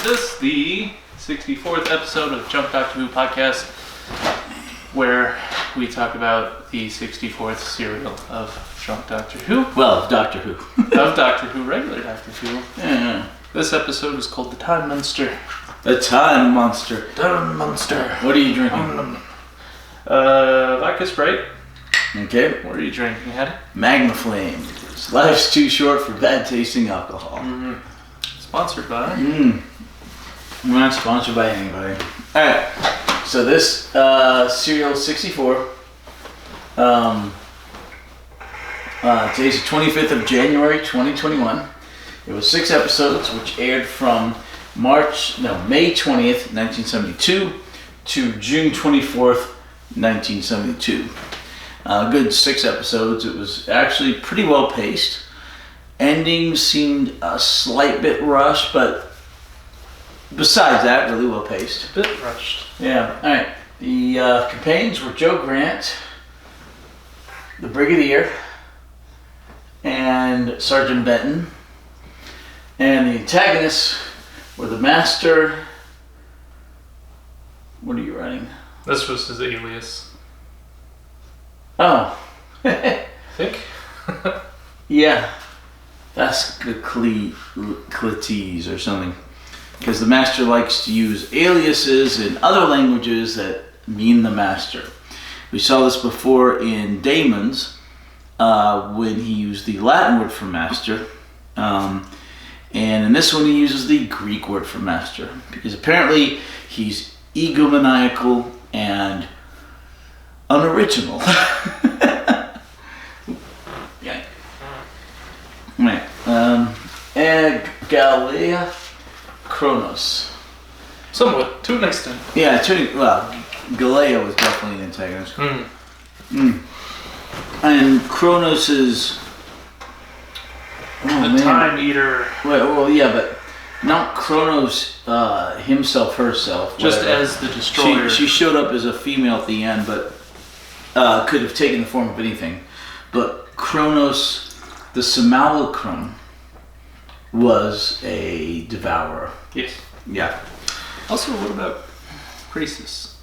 this the 64th episode of Junk Doctor Who podcast, where we talk about the 64th serial of Junk Doctor Who. Well, of Doctor Who. Of Doctor Who, regular Doctor Who. Yeah. This episode is called The Time Monster. The Time Monster. Time Monster. What are you drinking? Vodka Sprite. Okay. What are you drinking, Hattie? Magma Flame. Life's too short for bad tasting alcohol. Sponsored by? We're not sponsored by anybody. Alright, so this serial 64. Today's the 25th of January 2021. It was 6 episodes which aired from May 20th, 1972 to June 24th, 1972. Good 6 episodes. It was actually pretty well paced. Ending seemed a slight bit rushed, but besides that, really well paced. Bit rushed. Yeah. All right. The companions were Joe Grant, the Brigadier, and Sergeant Benton, and the antagonists were the Master. What are you writing? This was his alias. Oh. Think? Yeah. That's Cletes or something. Because the Master likes to use aliases in other languages that mean the Master. We saw this before in Damon's when he used the Latin word for Master. And in this one he uses the Greek word for Master. Because apparently he's egomaniacal and unoriginal. Yeah. Right. Galea Kronos. Somewhat, to an extent. Yeah, Galea was definitely an antagonist. And Kronos is the Time Eater. Well, yeah, but not Kronos herself. Just whatever. as the Destroyer. She showed up as a female at the end, but could have taken the form of anything. But Kronos, the simulacrum, was a devourer. Yes. Yeah. Also, what about Crisis?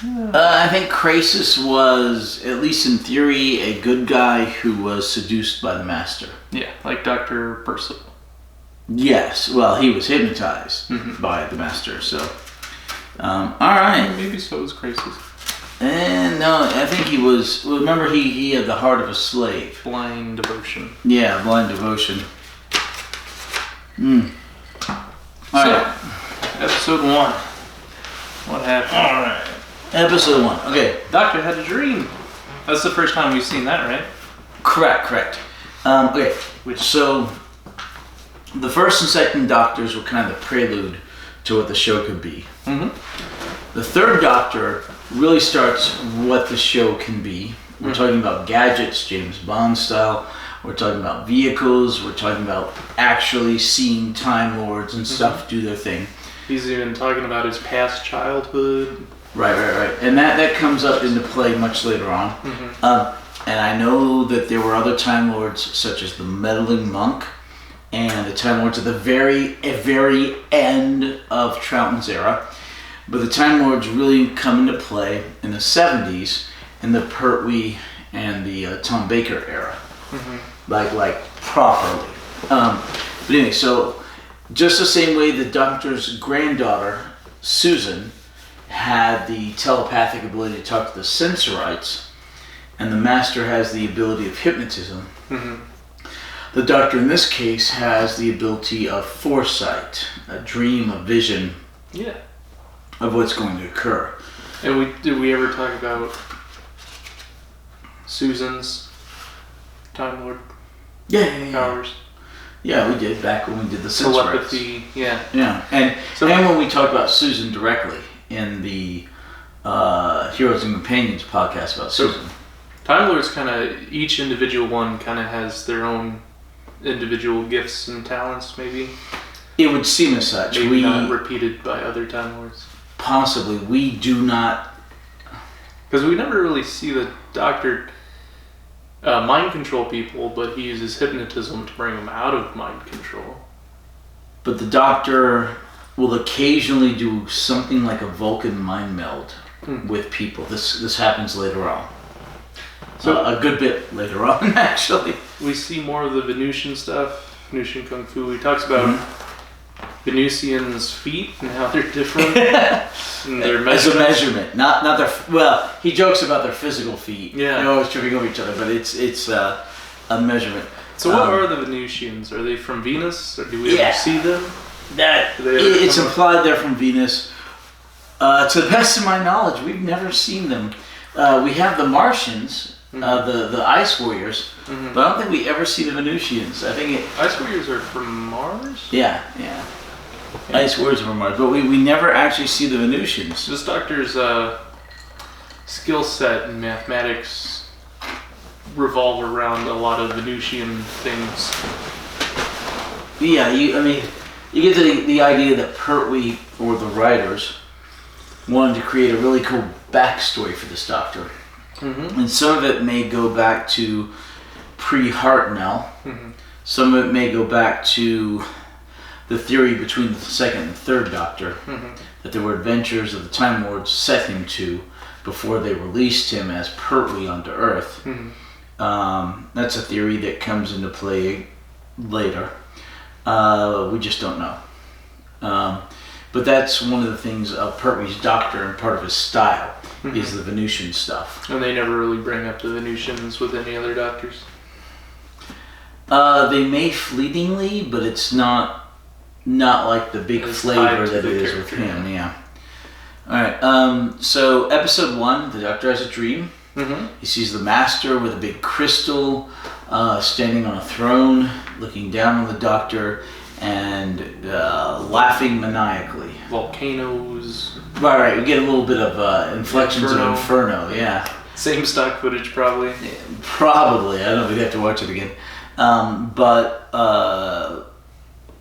I think Crisis was, at least in theory, a good guy who was seduced by the Master. Yeah, like Dr. Percival. Yes, well, he was hypnotized by the Master, so. Alright. Maybe so was Crisis. And no, I think he was, remember he had the heart of a slave. Blind devotion. Yeah, blind devotion. Alright. Episode 1. What happened? Alright. Episode 1, okay. Doctor had a dream. That's the first time we've seen that, right? Correct. Okay, so the first and second Doctors were kind of the prelude to what the show could be. The third Doctor really starts what the show can be. We're talking about gadgets, James Bond style. We're talking about vehicles. We're talking about actually seeing Time Lords and stuff do their thing. He's even talking about his past childhood. Right. And that comes up into play much later on. And I know that there were other Time Lords, such as the Meddling Monk and the Time Lords at the very end of Troughton's era. But the Time Lords really come into play in the 70s in the Pertwee and the Tom Baker era. Like properly. But anyway, so just the same way the Doctor's granddaughter, Susan, had the telepathic ability to talk to the Sensorites, and the Master has the ability of hypnotism. The Doctor in this case has the ability of foresight, a dream, a vision of what's going to occur. And did we ever talk about Susan's Time Lord powers? Yeah, we did back when we did the Sensorites. Telepathy, yeah. And when we talked about Susan directly in the Heroes and Companions podcast about Susan. Time Lords each individual one kind of has their own individual gifts and talents, maybe. It would seem as such. Maybe not repeated by other Time Lords. Possibly. We do not... Because we never really see the Doctor mind control people, but he uses hypnotism to bring them out of mind control. But the Doctor will occasionally do something like a Vulcan mind meld with people. This happens later on. So a good bit later on, actually. We see more of the Venusian stuff, Venusian Kung Fu. He talks about Venusians' feet and how they're different. And their as a measurement, not their. Well, he jokes about their physical feet. Yeah, they're always tripping over each other, but it's a measurement. So what are the Venusians? Are they from Venus, or do we ever see them? It's implied they're from Venus. To the best of my knowledge, we've never seen them. We have the Martians. The Ice Warriors, but I don't think we ever see the Venusians. I think Ice Warriors are from Mars? Yeah. Ice Warriors are from Mars, but we never actually see the Venusians. This doctor's skill set in mathematics revolve around a lot of Venusian things. Yeah, you get the idea that Pertwee, or the writers, wanted to create a really cool backstory for this doctor. And some of it may go back to pre-Hartnell. Some of it may go back to the theory between the second and third Doctor, that there were adventures of the Time Lords set him to before they released him as Pertwee onto Earth. That's a theory that comes into play later. We just don't know. But that's one of the things of Pertwee's Doctor, and part of his style is the Venusian stuff. And they never really bring up the Venusians with any other doctors? They may fleetingly, but it's not like the big flavor that it is with him. Yeah. Alright, so episode 1, the Doctor has a dream. He sees the Master with a big crystal standing on a throne, looking down on the Doctor and laughing maniacally. Volcanoes. Right, we get a little bit of inflections of Inferno, yeah. Same stock footage, probably. Yeah, probably, I don't know, we'd have to watch it again. But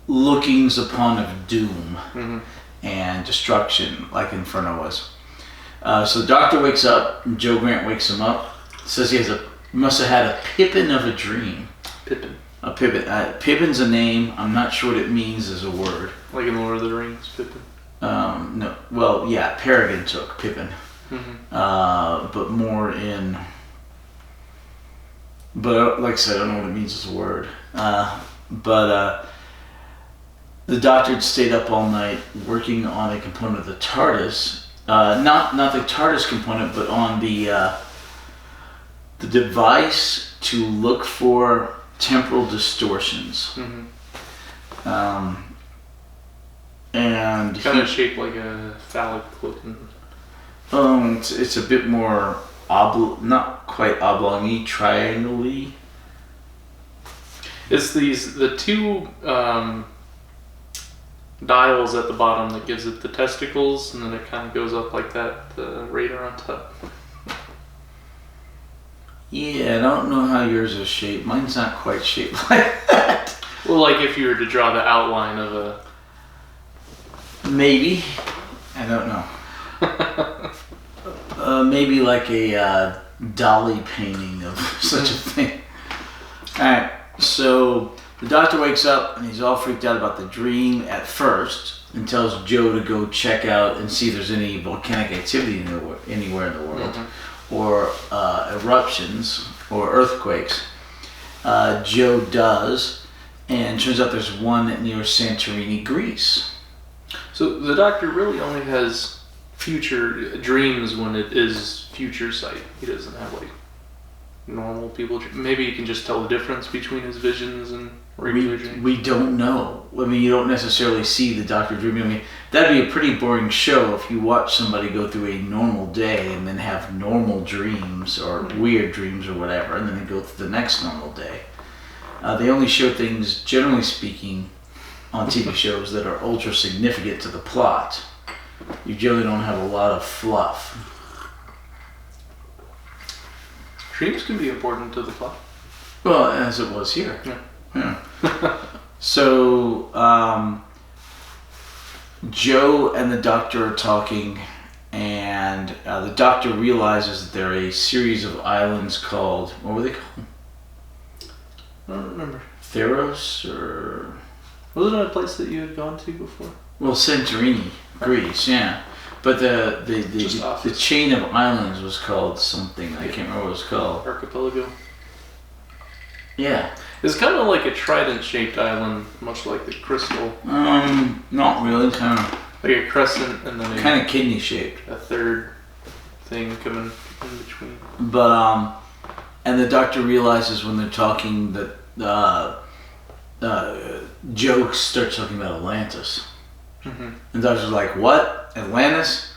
lookings upon of doom and destruction, like Inferno was. So the Doctor wakes up, and Joe Grant wakes him up, says he must have had a Pippin of a dream. Pippin. A Pippin. Pippin's a name. I'm not sure what it means as a word. Like in Lord of the Rings, Pippin? No. Well, yeah, Peregrine took Pippin. But more in... But like I said, I don't know what it means as a word. But the Doctor had stayed up all night working on a component of the TARDIS. Not the TARDIS component, but on the device to look for temporal distortions. And kind of shaped like a phallic looking. It's a bit more not quite oblong-y, triangle-y. It's the two dials at the bottom that gives it the testicles, and then it kind of goes up like that, the radar on top. Yeah, I don't know how yours is shaped. Mine's not quite shaped like that. Well, like if you were to draw the outline of a... Maybe. I don't know. Maybe like a Dali painting of such a thing. Alright, so the Doctor wakes up and he's all freaked out about the dream at first and tells Joe to go check out and see if there's any volcanic activity anywhere in the world, or eruptions or earthquakes. Joe does, and turns out there's one near Santorini, Greece. So the Doctor really only has future dreams when it is future sight. He doesn't have like normal people. Maybe you can just tell the difference between his visions and regular dreams. We don't know. I mean, you don't necessarily see the Doctor dreaming. I mean, that'd be a pretty boring show if you watch somebody go through a normal day and then have normal dreams or weird dreams or whatever, and then they go through the next normal day. They only show things, generally speaking, on TV shows that are ultra significant to the plot. You generally don't have a lot of fluff. Dreams can be important to the plot. Well, as it was here. Yeah. So, Joe and the Doctor are talking, and the Doctor realizes that there are a series of islands called, what were they called? I don't remember. Theros, or... Wasn't it a place that you had gone to before? Well, Santorini, Greece, yeah. But Just off the it. chain of islands was called something. I can't remember what it was called. Archipelago. Yeah. It's kind of like a trident-shaped island, much like the crystal. Not really. Kind of Like a crescent and then kidney shaped. a third thing coming in between. But and the doctor realizes when they're talking that Joe starts talking about Atlantis. Mm-hmm. And the doctor's like, "What? Atlantis?"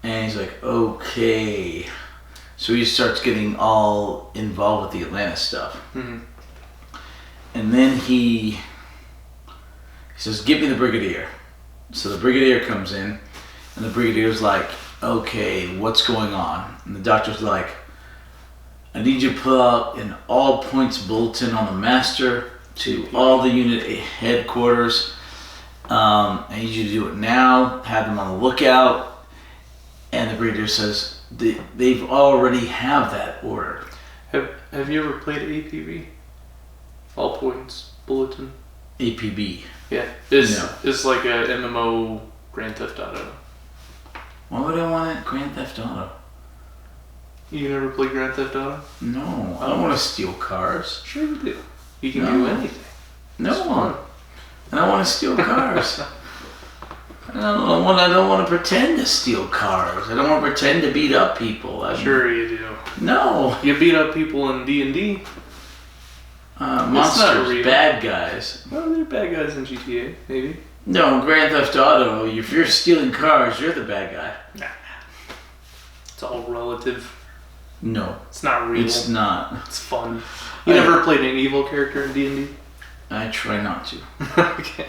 And he's like, "Okay." So he starts getting all involved with the Atlantis stuff. Mm-hmm. And then he says, "Give me the Brigadier." So the Brigadier comes in, and the Brigadier's like, "Okay, what's going on?" And the doctor's like, "I need you to put out an all points bulletin on the master to all the unit headquarters. I need you to do it now. Have them on the lookout." And the Brigadier says, "They've already have that order." Have you ever played APB? All Points Bulletin. APB. Yeah, No. it's like a MMO Grand Theft Auto. Why would I want it? Grand Theft Auto? You never played Grand Theft Auto? No, I don't want to steal cars. Sure you do. You can No. do anything. No, It's fun. I don't want to steal cars. I don't want to pretend to steal cars. I don't want to pretend to beat up people. Sure you do. No. You beat up people in D&D. not Monsters, real. bad guys. Well, they're bad guys in GTA, maybe. No, Grand Theft Auto, if you're stealing cars, you're the bad guy. Nah. It's all relative. No, It's not real. it's not. It's fun. You never played an evil character in D&D? I try not to. Okay.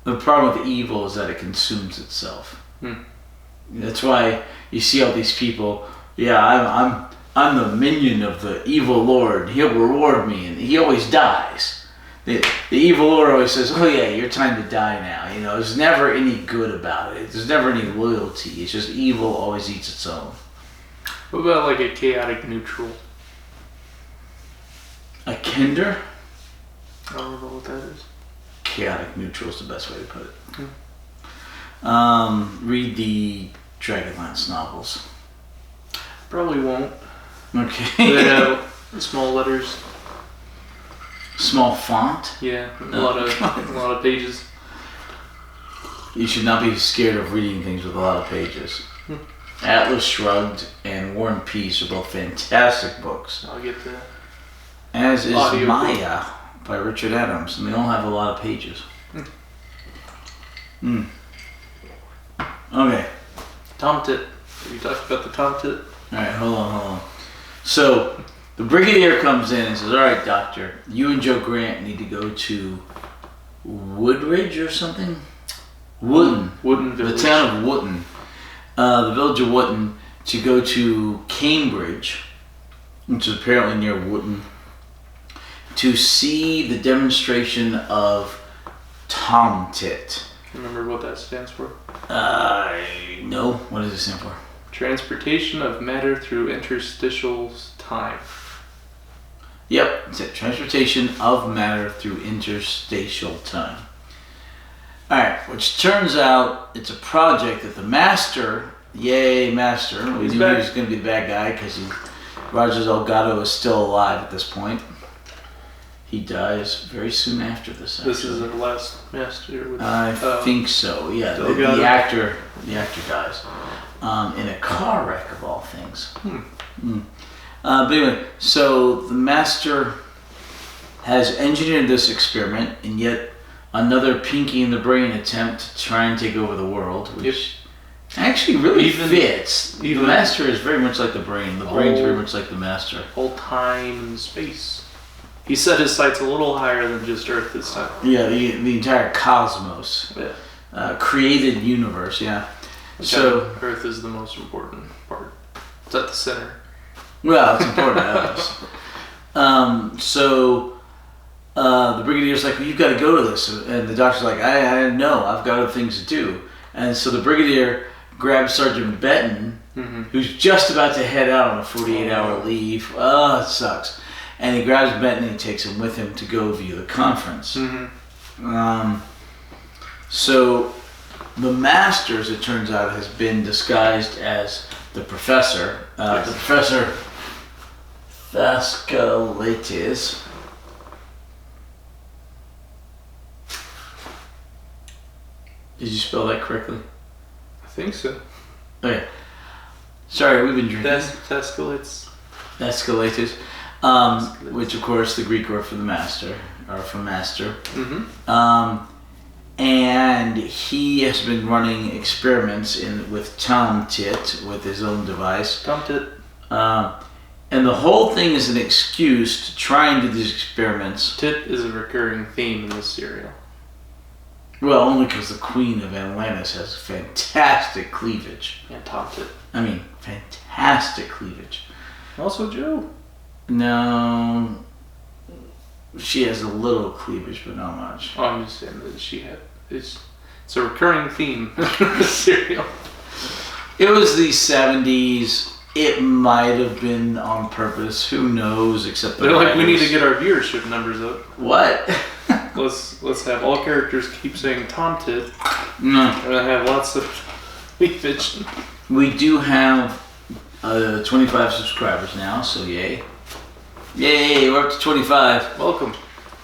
The problem with evil is that it consumes itself. That's why you see all these people. Yeah, I'm the minion of the evil lord. He'll reward me, and he always dies. The evil lord always says, "Oh yeah, your time to die now." You know, there's never any good about it. There's never any loyalty. It's just evil always eats its own. What about like a chaotic neutral? A kinder? I don't know what that is. Chaotic neutral is the best way to put it. Read the Dragonlance novels. Probably won't. Okay. They have small letters. Small font. Yeah, a lot of pages. You should not be scared of reading things with a lot of pages. Atlas Shrugged and War and Peace are both fantastic books. I'll get the As is audio Maya by Richard Adams, and they all have a lot of pages. Okay. Tomtit. Have you talked about the Tomtit? Alright, hold on. So, the Brigadier comes in and says, "Alright, Doctor, you and Joe Grant need to go to Woodridge or something? Wootton. Wooden The Village. town of Wootton. The village of Wootton, to go to Cambridge, which is apparently near Wootton, to see the demonstration of Tomtit." Remember what that stands for? No. What does it stand for? Transportation of matter through interstitial time. Yep, it's a transportation of matter through interstitial time. Alright, which turns out it's a project that the Master, yay Master, we He's knew back. he was going to be the bad guy because Roger Delgado is still alive at this point. He dies very soon after this. This actually. is the last master. With, I think so. Yeah, the Delgado. actor dies in a car wreck of all things. But anyway, so the Master has engineered this experiment, and yet another Pinky in the Brain attempt to try and take over the world, which actually really fits. The Master is very much like the Brain. The Brain's very much like the Master. Whole time and space. He set his sights a little higher than just Earth this time. Yeah, the entire cosmos, Yeah. created universe. Yeah. So Earth is the most important part. It's at the center. well, it's important to us. The Brigadier's like, "Well, you've got to go to this," and the doctor's like, "I know, I've got other things to do." And so the Brigadier grabs Sergeant Benton, who's just about to head out on a 48-hour leave. Oh, it sucks. And he grabs Benton and he takes him with him to go view the conference. So the Master, as it turns out, has been disguised as the Professor. Yes. The Professor Vasculates. Did you spell that correctly? I think so. Okay. Sorry, we've been drinking. Escalates. Vasculates. Which, of course, the Greek word for the Master, or for Master. Mm-hmm. And he has been running experiments with Tom Tit, with his own device. Tom Tit. And the whole thing is an excuse to try and do these experiments. Tit is a recurring theme in this serial. Well, only because the Queen of Atlantis has fantastic cleavage. And Tom Tit. I mean, fantastic cleavage. Also Joe. No, she has a little cleavage, but not much. Oh, I'm just saying that she had. It's a recurring theme in this serial. It was the 70s. It might have been on purpose. Who knows? Except the They're like, we need to writers. get our viewership numbers up. What? Let's have all characters keep saying Tom Tit, No. and then have lots of cleavage. We do have 25 subscribers now, so yay. Yay, we're up to 25. Welcome.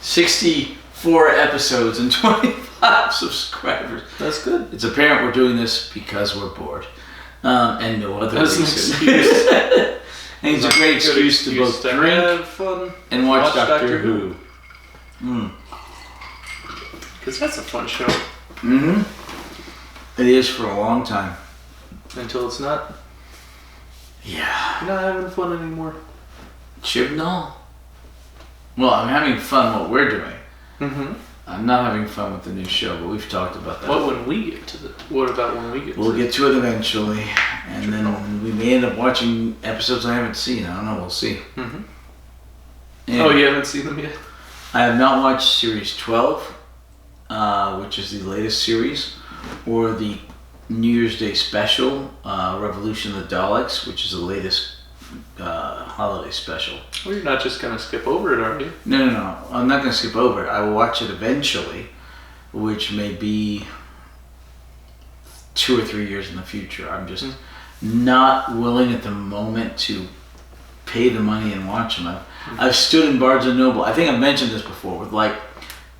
64 episodes and 25 subscribers. That's good. It's apparent we're doing this because we're bored. And no other That's an reason. excuse. And it's a great excuse to both drink have fun and watch Doctor Who. Because that's a fun show. Mm-hmm. It is for a long time. Until it's not. Yeah. You're not having fun anymore. Chibnall? Well, I'm having fun what we're doing. Mm-hmm. I'm not having fun with the new show, but we've talked about that. What about when we get to it? We'll get to it eventually, and then we may end up watching episodes I haven't seen. I don't know. We'll see. Mm-hmm. Anyway, Oh, you haven't seen them yet? I have not watched series 12, which is the latest series, or the New Year's Day special, Revolution of the Daleks, which is the latest holiday special. Well, you're not just gonna skip over it, are you? No. I'm not going to skip over it. I will watch it eventually, which may be 2 or 3 years in the future. I'm just not willing at the moment to pay the money and watch them. I've stood in Barnes & Noble. I think I've mentioned this before, with like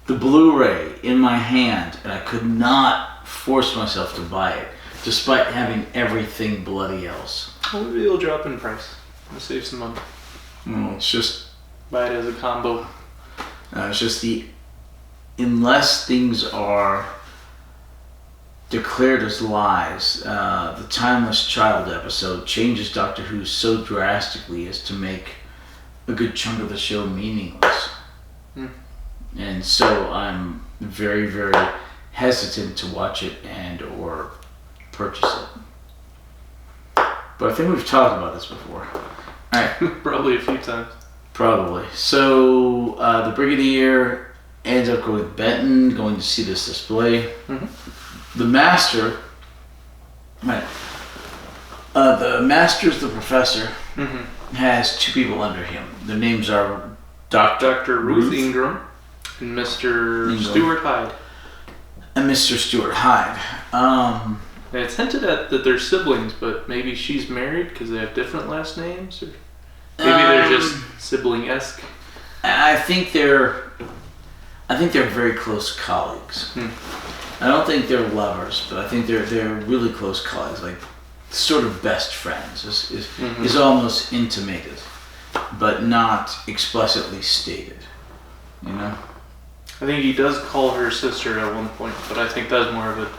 the Blu-ray in my hand, and I could not force myself to buy it, despite having everything bloody else. Well, maybe it'll drop in price. I'll save some money. It's just Buy it as a combo. It's just unless things are declared as lies, the Timeless Child episode changes Doctor Who so drastically as to make a good chunk of the show meaningless. And so I'm very, very hesitant to watch it and or purchase it. But I think we've talked about this before. Alright. Probably a few times. Probably. So the Brigadier ends up going with Benton, going to see this display. Mm-hmm. The Master, right? The Master's the Professor. Mm-hmm. Has 2 people under him. Their names are Dr. Ruth Ingram and Mr. Stuart Hyde. And Mr. Stuart Hyde. And it's hinted at that they're siblings, but maybe she's married because they have different last names, or maybe they're just sibling-esque. I think they're very close colleagues. I don't think they're lovers, but I think they're really close colleagues, like sort of best friends is almost intimated, but not explicitly stated. You know? I think he does call her sister at one point, but I think that's more of a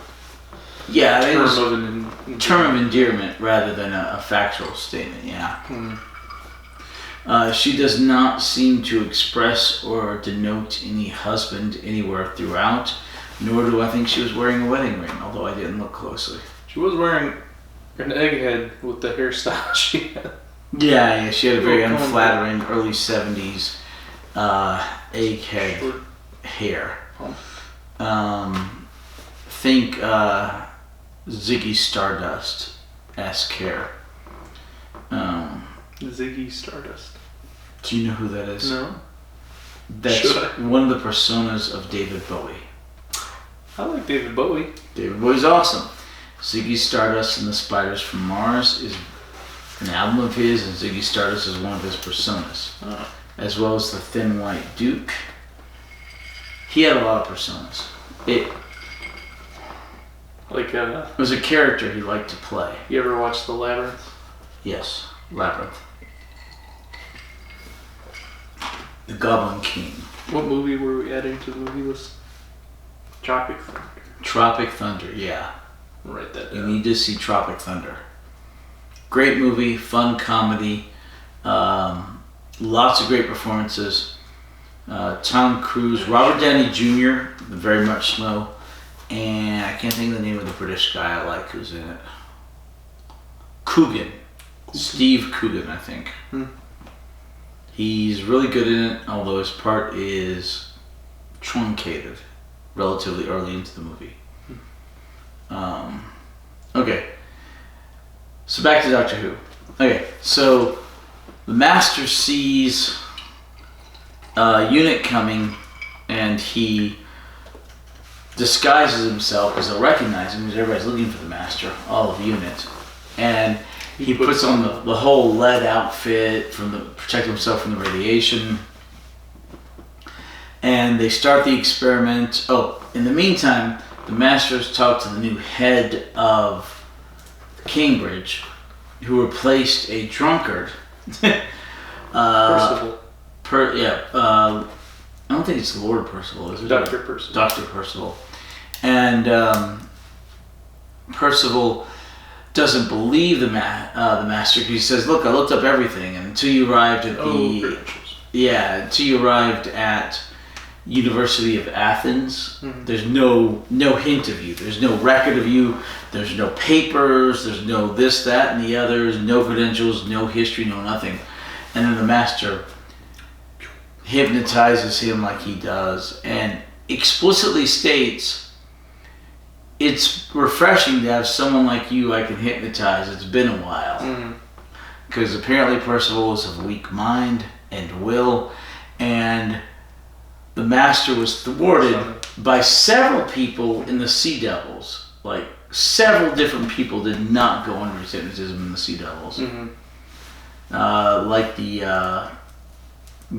term of endearment rather than a factual statement. Yeah. She does not seem to express or denote any husband anywhere throughout, nor do I think she was wearing a wedding ring, although I didn't look closely. She was wearing an egghead with the hairstyle she had. Yeah, she had a very unflattering early 70s egghead hair. Think Ziggy Stardust-esque hair. Ziggy Stardust. Do you know who that is? No. That's one of the personas of David Bowie. I like David Bowie. David Bowie's awesome. Ziggy Stardust and the Spiders from Mars is an album of his, and Ziggy Stardust is one of his personas. Oh. As well as the Thin White Duke. He had a lot of personas. It was a character he liked to play. You ever watch The Labyrinth? Yes, Labyrinth. The Goblin King. What movie were we adding to the movie list? Tropic Thunder. Tropic Thunder, yeah. Write that You down. need to see Tropic Thunder. Great movie, fun comedy, lots of great performances. Tom Cruise, Robert Downey Jr., very much so, and I can't think of the name of the British guy I like who's in it. Coogan. Steve Coogan, I think. He's really good in it, although his part is truncated relatively early into the movie. Okay. So back to Doctor Who. Okay, so the Master sees a unit coming and he disguises himself because they'll recognize him because everybody's looking for the Master, all of the unit. And he puts on the whole lead outfit to protect himself from the radiation. And they start the experiment. Oh, in the meantime, the Masters talk to the new head of Cambridge, who replaced a drunkard. Percival. I don't think it's Lord Percival, is it? Dr. Percival. Dr. Percival. And Percival doesn't believe the Master. He says, "Look, I looked up everything, and until you arrived at University of Athens, there's no hint of you. There's no record of you. There's no papers. There's no this, that, and the other. There's no credentials, no history, no nothing." And then the Master hypnotizes him like he does, and explicitly states, "It's refreshing to have someone like you I can hypnotize. It's been a while." Because apparently Percival is of weak mind and will, and the Master was thwarted by several people in the Sea Devils. Like, several different people did not go under his hypnotism in the Sea Devils. Like the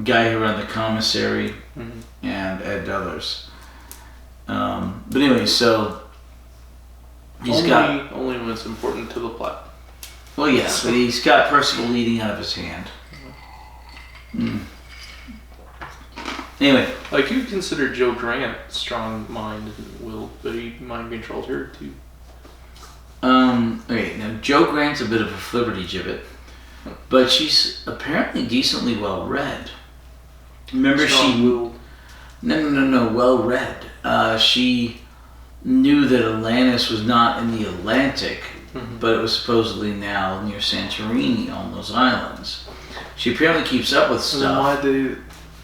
guy who ran the commissary and others. But anyway, so he's only when it's important to the plot. Well, yes, but he's got Percival eating out of his hand. Anyway. Like, you consider Joe Grant strong mind and will, but he mind controlled her too. Okay, now Joe Grant's a bit of a flibbertigibbet, but she's apparently decently well read. Remember, well read. She knew that Atlantis was not in the Atlantic, but it was supposedly now near Santorini on those islands. She apparently keeps up with stuff. Then why'd they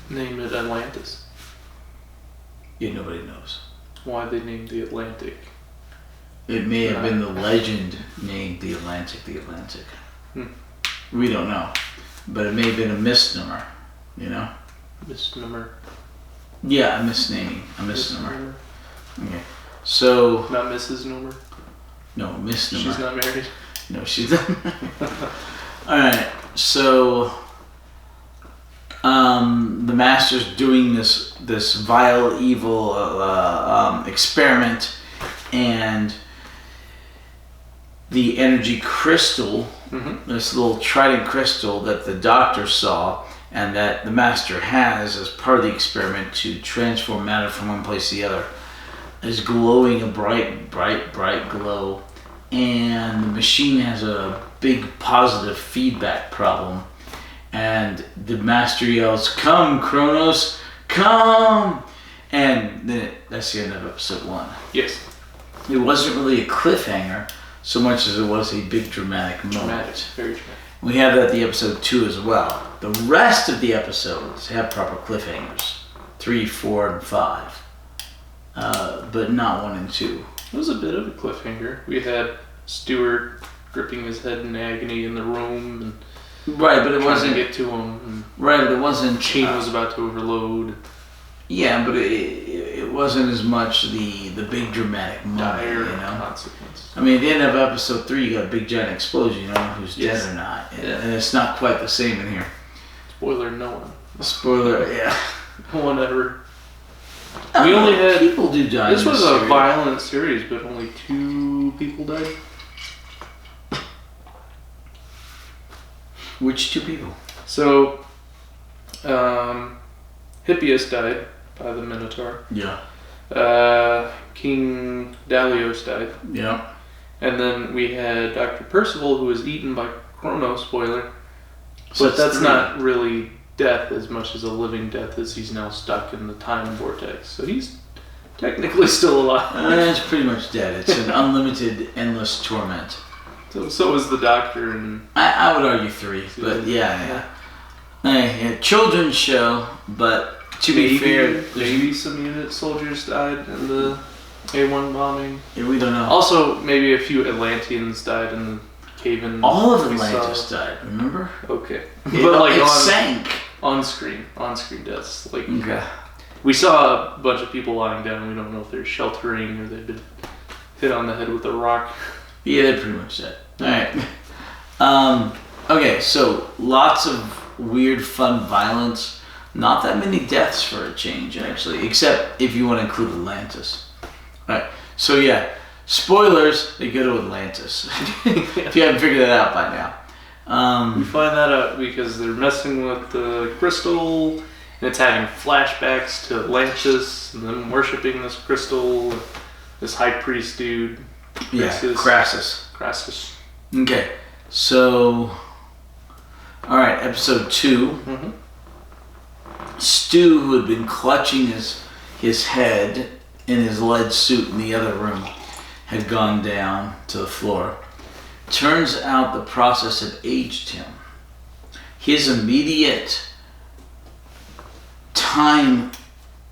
name it Atlantis? Yeah, nobody knows. Why they named the Atlantic? It may have been the legend named the Atlantic. We don't know. But it may have been a misnomer, you know? Misnomer. Yeah, a misnaming. A misnomer. Okay. So... Not Mrs. Nomer? No, misnomer. She's not married? No, she's not married. Alright, so... the Master's doing this vile, evil experiment, and the energy crystal, this little trident crystal that the Doctor saw and that the Master has as part of the experiment to transform matter from one place to the other, is glowing a bright glow, and the machine has a big positive feedback problem. And the Master yells, "Come, Kronos, come!" And then that's the end of episode 1. Yes. It wasn't really a cliffhanger so much as it was a big dramatic moment. Very dramatic. We have that at the episode 2 as well. The rest of the episodes have proper cliffhangers. 3, 4, and 5. But not 1 and 2. It was a bit of a cliffhanger. We had Stuart gripping his head in agony in the room and right, but it wasn't to get to him. Right, but it wasn't. Machine was about to overload. Yeah, but it wasn't as much the big dramatic moment, dire you know. consequence. I mean, at the end of episode 3, you got a big giant explosion. You don't know who's Yes. dead or not, Yeah. and it's not quite the same in here. Spoiler: no one. Spoiler, yeah. No one ever. I We don't only know, had. people do die. This in was this a series. violent series, but only 2 people died. Which 2 people? So, Hippias died by the Minotaur. Yeah. King Dalios died. Yeah. And then we had Dr. Percival, who was eaten by Chrono, spoiler. So But that's 3. not really death as much as a living death, as he's now stuck in the time vortex. So he's technically still alive. It's pretty much dead. It's an unlimited, endless torment. So is the Doctor, and I would argue 3, but yeah. Yeah, children's show, but to be fair, maybe some unit soldiers died in the A1 bombing. we don't know. Also, maybe a few Atlanteans died in the cave-in. All of we Atlantis saw. died, remember? Okay. But like it on sank. screen deaths. Like Okay. we saw a bunch of people lying down. We don't know if they're sheltering or they've been hit on the head with a rock. Yeah, they're pretty much dead. Alright. Okay, so lots of weird, fun violence. Not that many deaths for a change, actually, except if you want to include Atlantis. Alright, so yeah, spoilers, they go to Atlantis. If you haven't figured that out by now. We find that out because they're messing with the crystal, and it's having flashbacks to Atlantis, and them worshipping this crystal, this high priest dude. Crassus. Okay, so, alright, episode 2. Mm-hmm. Stu, who had been clutching his head in his lead suit in the other room, had gone down to the floor. Turns out the process had aged him. His immediate time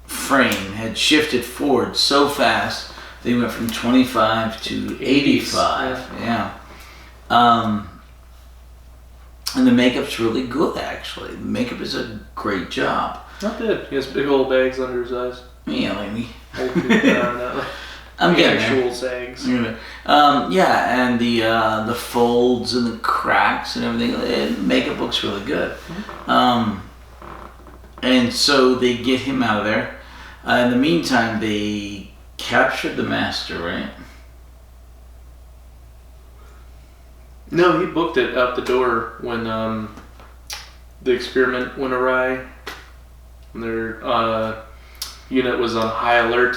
frame had shifted forward so fast they went from 25 to 85. Yeah. And the makeup's really good, actually. The makeup is a great job. Not bad. He has big old bags under his eyes. Yeah, like me. I'm getting actual there. sags. Yeah, and the folds and the cracks and everything. Makeup looks really good. And so they get him out of there. In the meantime, they captured the master, right? No, he booked it out the door when the experiment went awry. And their unit was on high alert,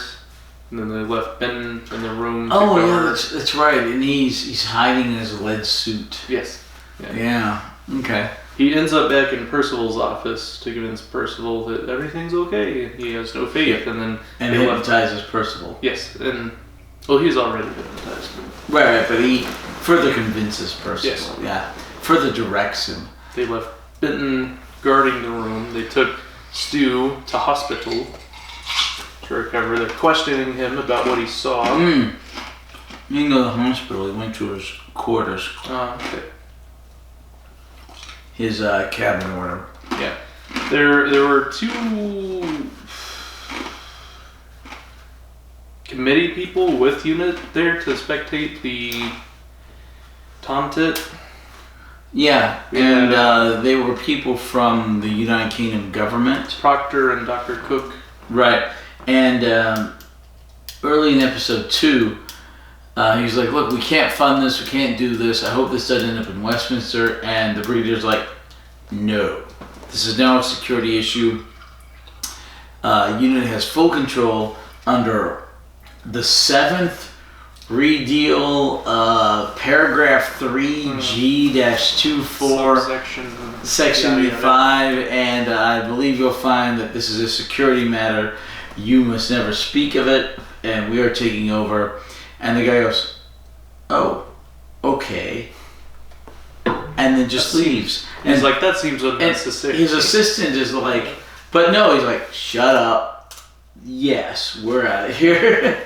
and then they left Ben in the room. Oh yeah, that's right. And he's hiding in his lead suit. Yes. Yeah. Okay. He ends up back in Percival's office to convince Percival that everything's okay. He has no faith, and then And they hypnotizes Percival. Yes, and well, he's already hypnotized. Right, but he further convinces Percival. Yes. Yeah. Further directs him. They left Benton guarding the room. They took Stu to hospital to recover. They're questioning him about what he saw. He didn't go to the hospital. He went to his quarters. Okay. His cabin or whatever. Yeah. There were 2 committee people with unit there to spectate the Tomtit. Yeah, and they were people from the United Kingdom government. Proctor and Dr. Cook. Right. And early in episode 2, he was like, look, we can't fund this, we can't do this, I hope this doesn't end up in Westminster. And the breeder's like, no. This is now a security issue. Unit has full control under the 7th redeal, paragraph 3G-24, section 5, and I believe you'll find that this is a security matter. You must never speak of it, and we are taking over. And the guy goes, oh, okay, and then just leaves. He's like, that seems unnecessary. His assistant is like, but no, he's like, shut up. Yes, we're out of here.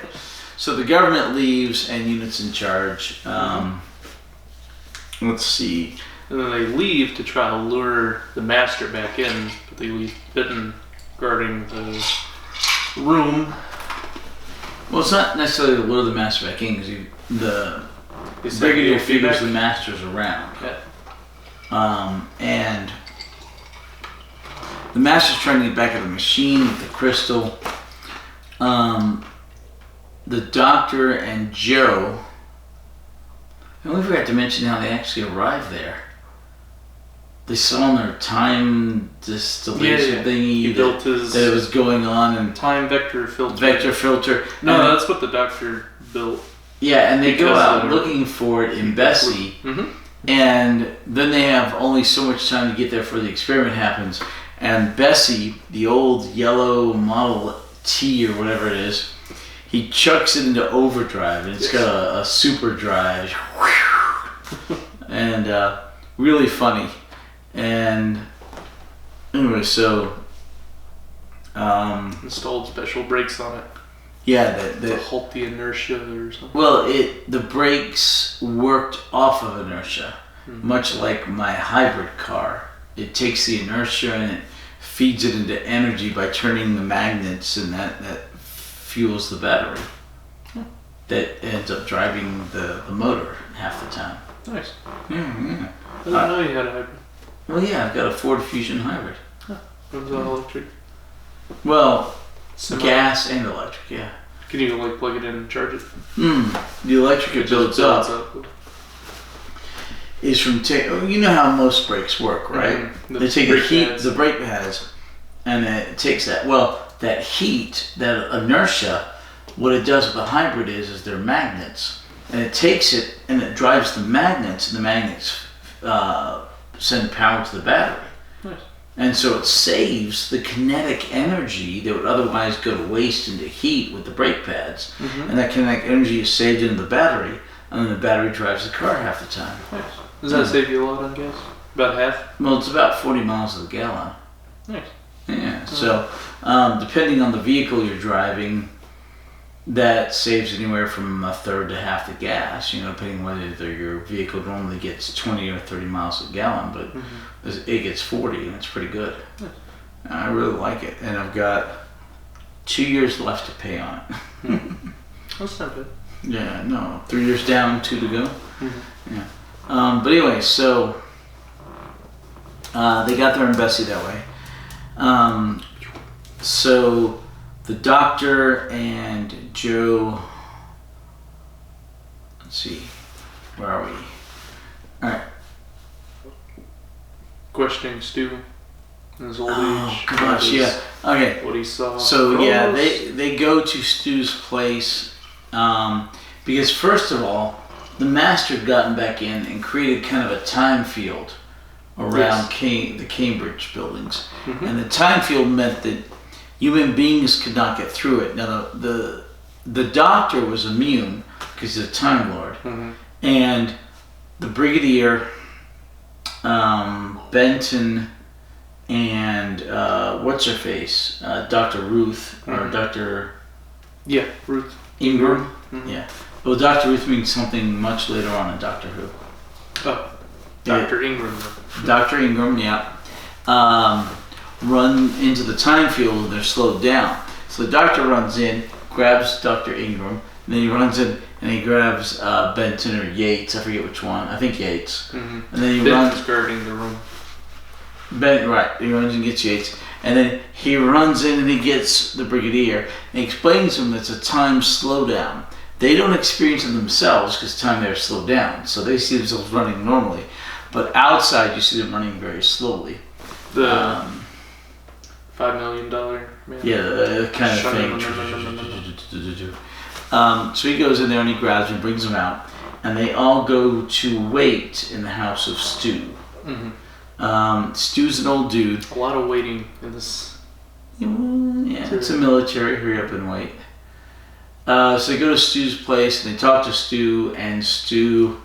So the government leaves and unit's in charge. Let's see. And then they leave to try to lure the master back in, but they leave Benton guarding the room. Well, it's not necessarily the will of the master by king, because the brigadier figures the master's around. Yeah. And the master's trying to get back at the machine with the crystal. The doctor and Joe. And we forgot to mention how they actually arrived there. They saw in their time distillation thingy that it was going on, and time vector filter. No, that's what the doctor built. Yeah, and they go out looking for it in Bessie, and then they have only so much time to get there before the experiment happens. And Bessie, the old yellow Model T or whatever it is, he chucks it into overdrive, and it's got a super drive, and really funny. And anyway, so installed special brakes on it. Yeah, to halt the inertia or something. Well, the brakes worked off of inertia, much like my hybrid car. It takes the inertia and it feeds it into energy by turning the magnets, and that fuels the battery. That ends up driving the motor half the time. Nice. Yeah. I didn't know you had a hybrid. Well, yeah, I've got a Ford Fusion hybrid. Huh. What was that, electric? Well, gas and electric, yeah. Can you like plug it in and charge it? The electric it builds up is from you know how most brakes work, right? They take the brake pads, and it takes that. Well, that heat, that inertia, what it does with the hybrid is they're magnets, and it takes it and it drives the magnets, and the magnets send power to the battery. Nice. And so it saves the kinetic energy that would otherwise go to waste into heat with the brake pads. And that kinetic energy is saved into the battery, and then the battery drives the car half the time. Nice. Does that save you a lot on gas? About half? Well, it's about 40 miles to the gallon. Nice. Yeah, so depending on the vehicle you're driving, that saves anywhere from a third to half the gas, depending whether your vehicle normally gets 20 or 30 miles a gallon, but it gets 40, and it's pretty good. Nice. I really like it, and I've got 2 years left to pay on it. That's not bad. Yeah, no, 3 years down, 2 to go. Yeah. But anyway, so they got there in Bessie that way. So the doctor and Joe, let's see, where are we? All right. Questioning Stu in his old age. Oh gosh, yeah. Okay. What he saw. So yeah, they go to Stu's place because first of all, the master had gotten back in and created kind of a time field around the Cambridge buildings, and the time field meant that human beings could not get through it. Now the doctor was immune because he's a time lord, and the brigadier, Benton, and what's her face, Dr. Ruth or Dr. Ruth Ingram. Yeah. Well, Dr. Ruth means something much later on in Doctor Who. Oh, Dr. Ingram. Dr. Ingram, yeah. Run into the time field and they're slowed down. So the doctor runs in, grabs Dr. Ingram, and then he runs in and he grabs Benton or Yates, I forget which one. I think Yates. And then he runs guarding the room. Right, he runs and gets Yates. And then he runs in and he gets the brigadier and he explains to him it's a time slowdown. They don't experience it themselves because time they're slowed down. So they see themselves running normally. But outside you see them running very slowly. The $5 million man. Yeah, the kind of thing. So he goes in there and he grabs him, brings him out. And they all go to wait in the house of Stu. Stu's an old dude. A lot of waiting in this. Yeah, it's a military. Hurry up and wait. So they go to Stu's place and they talk to Stu, and Stu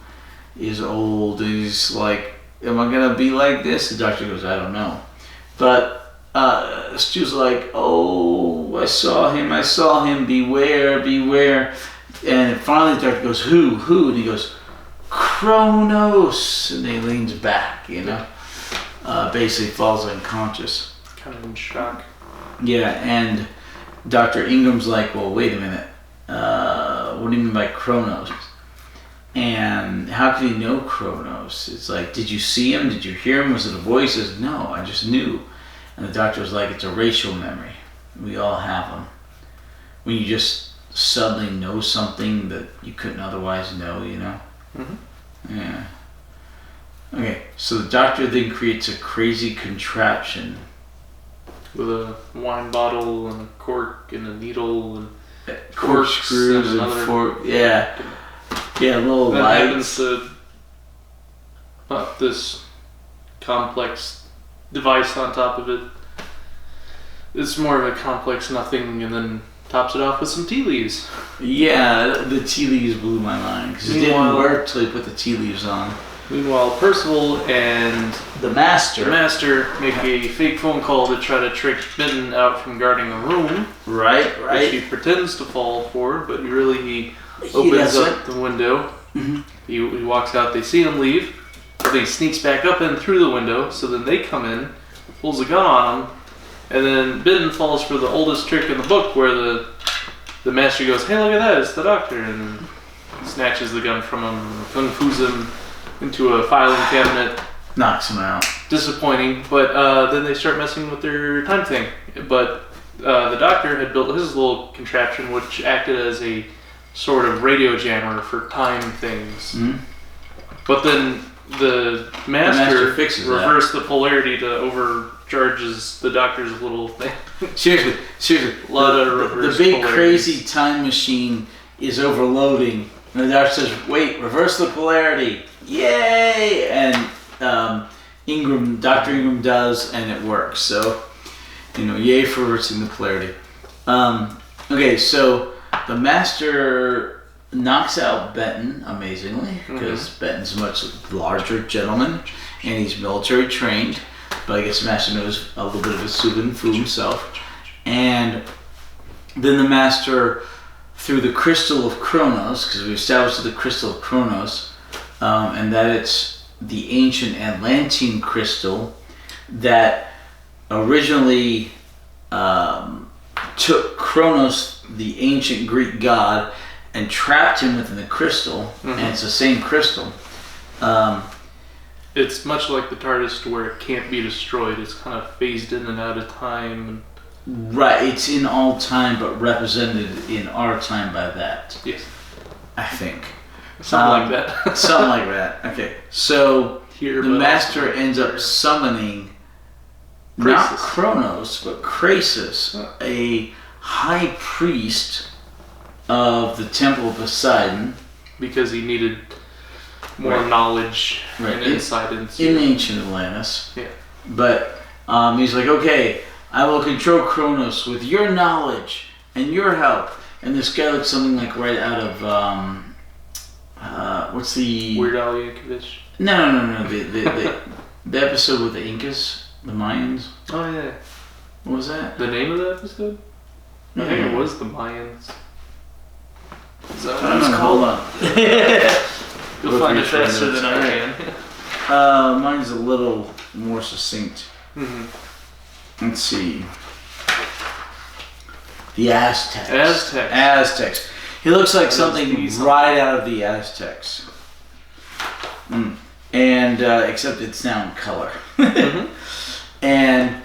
is old. And he's like, "Am I gonna be like this?" The doctor goes, "I don't know," but Stu's like, "Oh, I saw him. Beware." And finally, the doctor goes, "Who?" And he goes, "Kronos." And he leans back, basically falls unconscious. Kind of in shock. Yeah, and Dr. Ingram's like, "Well, wait a minute. what do you mean by Kronos? And how could he know Kronos? It's like, did you see him? Did you hear him? Was it a voice? He says, no, I just knew. And the doctor was like, it's a racial memory. We all have them. When you just suddenly know something that you couldn't otherwise know, you know? Mm-hmm. Yeah. Okay, so the doctor then creates a crazy contraption. With a wine bottle and a cork and a needle and corkscrews and fork. Yeah. Yeah, a little that lights. happens to this complex device on top of it. It's more of a complex nothing, and then tops it off with some tea leaves. Yeah, the tea leaves blew my mind because it didn't work till he put the tea leaves on. Meanwhile, Percival and the master make a fake phone call to try to trick Benton out from guarding the room. Right. Which he pretends to fall for, but he opens up the window. Mm-hmm. He walks out. They see him leave. But then he sneaks back up and through the window. So then they come in, pulls a gun on him, and then Benton falls for the oldest trick in the book, where the master goes, "Hey, look at that! It's the doctor!" and snatches the gun from him, kung fu's him into a filing cabinet. Knocks him out. Disappointing, but then they start messing with their time thing. But the doctor had built his little contraption, which acted as a sort of radio jammer for time things. Mm-hmm. But then the master fixes reversed the polarity to overcharges the doctor's little thing. Seriously. A lot of reverse the big polarities. Crazy time machine is overloading. And the doctor says, wait, reverse the polarity. Yay! And Dr. Ingram does, and it works. So, yay for reversing the polarity. Okay, so the master knocks out Benton, amazingly, because Benton's a much larger gentleman, and he's military trained. But I guess the master knows a little bit of his kung fu himself. And then the master, through the crystal of Kronos, because we established the crystal of Kronos, and that it's the ancient Atlantean crystal that originally took Kronos, the ancient Greek god, and trapped him within the crystal, and it's the same crystal. It's much like the TARDIS, to where it can't be destroyed. It's kind of phased in and out of time. Right, it's in all time, but represented in our time by that. Yes. I think. Something like that. Something like that. Okay, so the master ends up summoning not Kronos, but Krasus, a high priest of the Temple of Poseidon. Because he needed more knowledge and insight in ancient Atlantis. Yeah. But he's like, okay, I will control Kronos with your knowledge and your help. And this guy looks something like right out of what's the Weird Al Yankovic? No. The episode with the Incas, the Mayans. Oh yeah. What was that? The name of the episode? I think it was the Mayans. Is that what it's called? Hold on. You'll find it faster than I can. Mine's a little more succinct. Mm-hmm. Let's see. The Aztecs. Aztecs. He looks like something right out of the Aztecs. And except it's now in color. And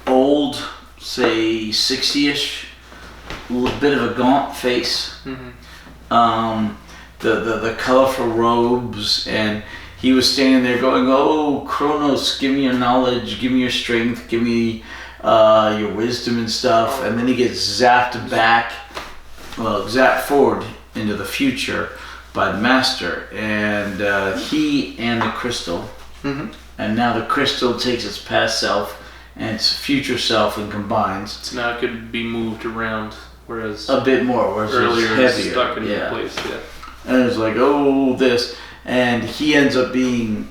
old, say 60-ish, bit of a gaunt face. The colorful robes, and he was standing there going, "Oh, Kronos, give me your knowledge, give me your strength, give me your wisdom and stuff." And then he gets zapped forward into the future by the master, and he and the crystal, and now the crystal takes its past self and its future self and combines. So now it could be moved around, whereas a bit more, whereas earlier it was heavier. Stuck in place. Yeah. And it's like, oh, this. And he ends up being,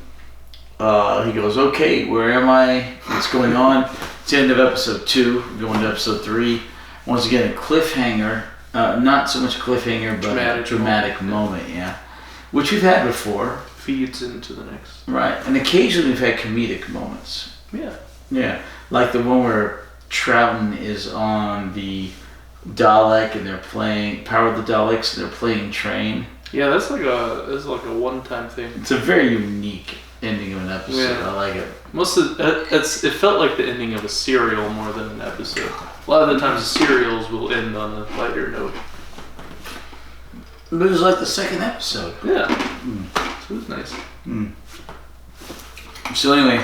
he goes, okay, where am I? What's going on? It's the end of episode 2. We're going to episode 3. Once again, a cliffhanger. Not so much a cliffhanger, but a dramatic moment, yeah. Which we've had before. Feeds into the next. Right. And occasionally we've had comedic moments. Yeah. Yeah. Like the one where Trouton is on the Dalek, and they're playing Power of the Daleks, and they're playing Train. Yeah, that's like a one-time thing. It's a very unique ending of an episode. Yeah. I like it. It felt like the ending of a serial more than an episode. A lot of the times, the serials will end on a lighter note. But it was like the second episode. Yeah, so it was nice. So anyway,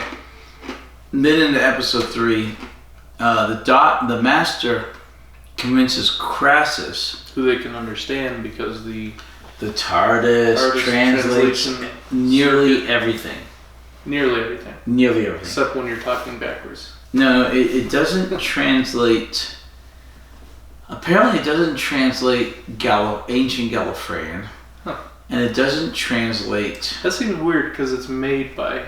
then into episode 3, the Master convinces Crassus. Who they can understand because the TARDIS translates nearly everything. Nearly everything. Nearly everything. Except when you're talking backwards. No, it doesn't translate. Apparently, it doesn't translate ancient Gallifreyan. Huh. And it doesn't translate That seems weird because it's made by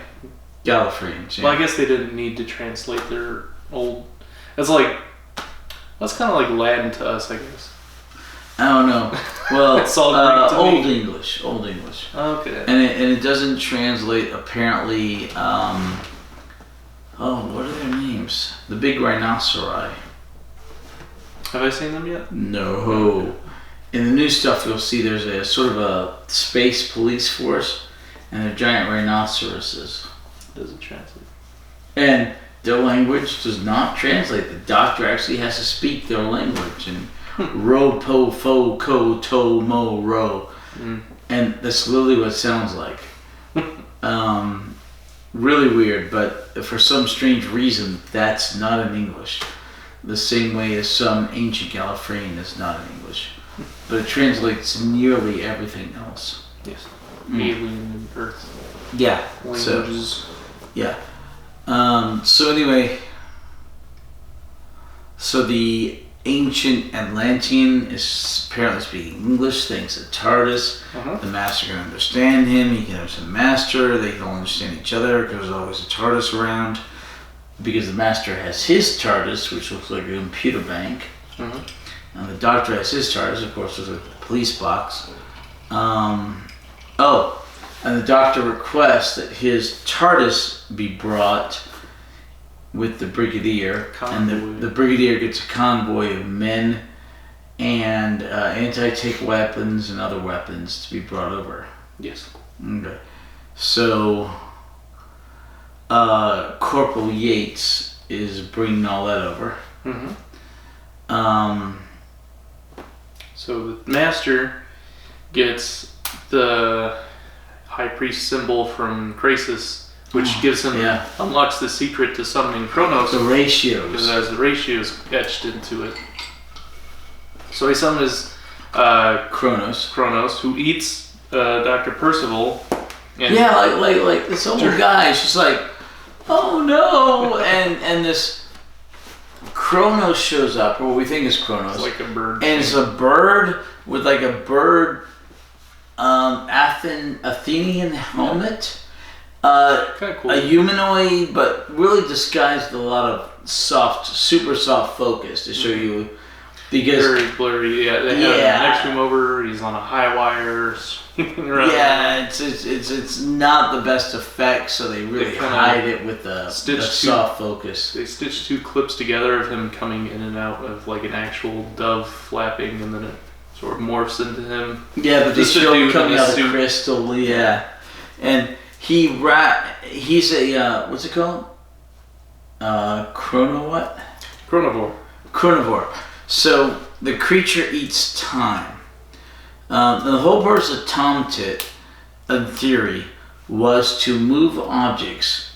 Gallifreyans. Yeah. Well, I guess they didn't need to translate their old. That's kind of like Latin to us, I guess. I don't know. Well, It's all Greek to Old me. English. Old English. Okay. And it doesn't translate apparently. What are their names? The big rhinoceri. Have I seen them yet? No. In the new stuff, you'll see there's a sort of a space police force, and they're giant rhinoceroses. Doesn't translate. And their language does not translate. The doctor actually has to speak their language. And ro po fo ko to mo ro. And that's literally what it sounds like. Really weird, but for some strange reason, that's not in English. The same way as some ancient Gallifreyan is not in English. But it translates nearly everything else. Yes. Alien and Earth Yeah. languages. Yeah. So anyway, the ancient Atlantean is apparently speaking English thanks to TARDIS. The Master can understand him. He can understand the Master. They can all understand each other because there's always a TARDIS around. Because the Master has his TARDIS, which looks like a computer bank. And the Doctor has his TARDIS, of course, with a police box. And the Doctor requests that his TARDIS be brought with the Brigadier. Convoy. And the Brigadier gets a convoy of men and anti-tank weapons and other weapons to be brought over. Yes. Okay. So, Corporal Yates is bringing all that over. So the Master gets the High Priest symbol from Crassus, which gives him unlocks the secret to summoning Kronos. The ratios. Because it has the ratios etched into it. So he summons Kronos, who eats Dr. Percival. And like this old guy is just like, oh no, and this Kronos shows up, or what we think is Kronos. It's like a bird. And it's a bird with like a bird Athenian helmet. Kind of cool. A humanoid, but really disguised with a lot of super soft focus to show you. Because very blurry. Yeah, they have an X-room over. He's on a high wire, swinging around. Yeah, it's not the best effect, so they really hide it with the soft focus. They stitched 2 clips together of him coming in and out of like an actual dove flapping, and then it sort of morphs into him. Yeah, but they show him coming out of the crystal. Yeah, and he's a what's it called? Chronivore. So the creature eats time. The whole purpose of Tom Tit, in theory, was to move objects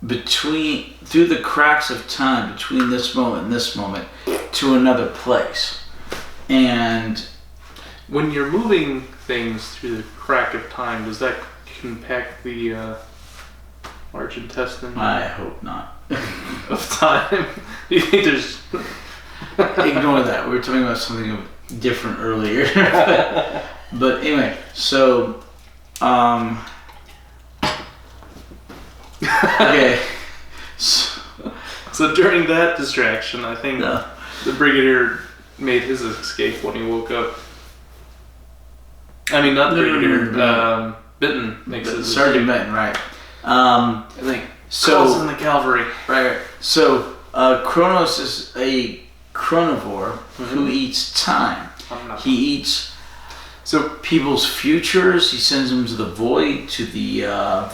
through the cracks of time between this moment and this moment to another place. And when you're moving things through the crack of time, does that compact the large intestine? I hope not. Of time? You think there's... Ignore that. We were talking about something different earlier. But anyway, so okay. So during that distraction, I think the Brigadier made his escape when he woke up. I mean, not the Brigadier. Benton makes his escape. Sergeant Benton, right? I think. Calls in the cavalry. Right. So Kronos is a chronivore who eats time. He eats So people's futures. He sends them to the void, to the time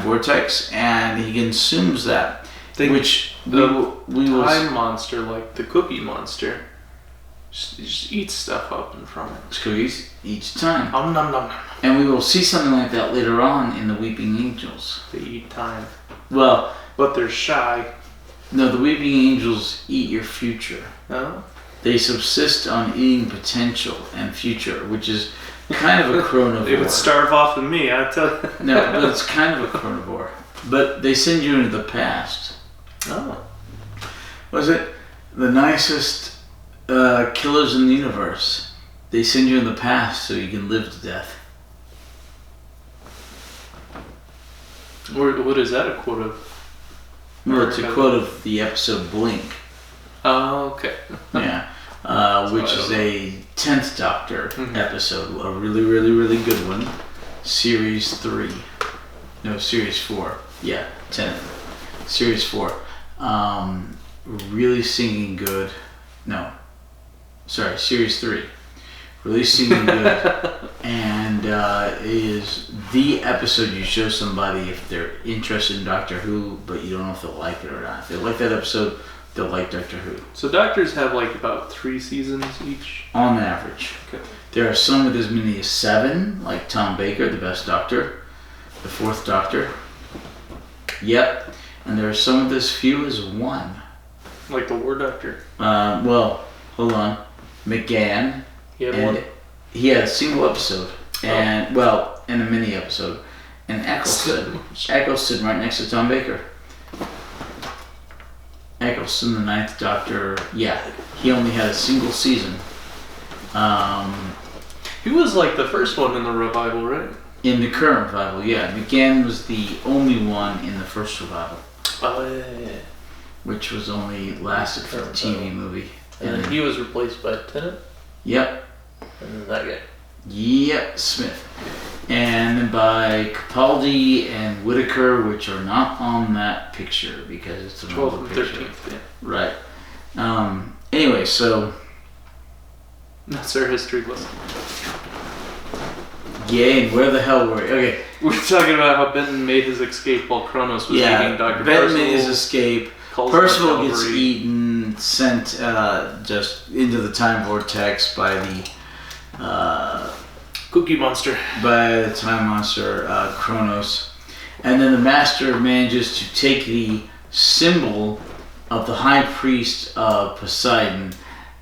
vortex, and he consumes that. Which we will time monster, like the Cookie Monster, just eats stuff up in front of it. Cookies eats time. Nom nom nom nom. And we will see something like that later on in the Weeping Angels. They eat time. Well, But they're shy. no, the Weeping Angels eat your future. Oh? They subsist on eating potential and future, which is kind of a chronivore. They would starve off of me, I tell you. No, but it's kind of a chronivore. But they send you into the past. Oh. Was it the nicest killers in the universe? They send you in the past so you can live to death. What is that a quote of? Well, it's a quote of the episode Blink. Oh, okay. Yeah. Which is a 10th Doctor episode. A really, really, really good one. Series 3. No, Series 4. Yeah, 10th. Series 4. Really singing good. No. Sorry, Series 3. Really singing good. And is the episode you show somebody if they're interested in Doctor Who, but you don't know if they'll like it or not. If they like that episode, they'll like Doctor Who. So Doctors have like about 3 seasons each? On average. Okay. There are some with as many as 7, like Tom Baker, the best Doctor, the 4th Doctor. Yep. And there are some with as few as 1. Like the War Doctor? Well, hold on. McGann. He had And one? he had a single episode. And, and a mini episode. And Eccleston. Eccleston right next to Tom Baker. Eccleston, the 9th Doctor, yeah, he only had a single season. He was like the first one in the revival, right? In the current revival, yeah. McGann was the only one in the first revival. Oh, yeah. Which was only lasted for the TV movie. And then he was replaced by Tennant? Yep. And then that guy? Yep, Smith. And then by Capaldi and Whitaker, which are not on that picture because it's an 12th older and picture. 13th, yeah. Right. Anyway, so... That's our history lesson. Yay, where the hell were we? Okay. We're talking about how Benton made his escape while Kronos was eating Dr. Benton made his escape. Calls Percival by gets Calvary. eaten, sent just into the time vortex by the Cookie Monster. time monster Kronos, and then the Master manages to take the symbol of the High Priest of Poseidon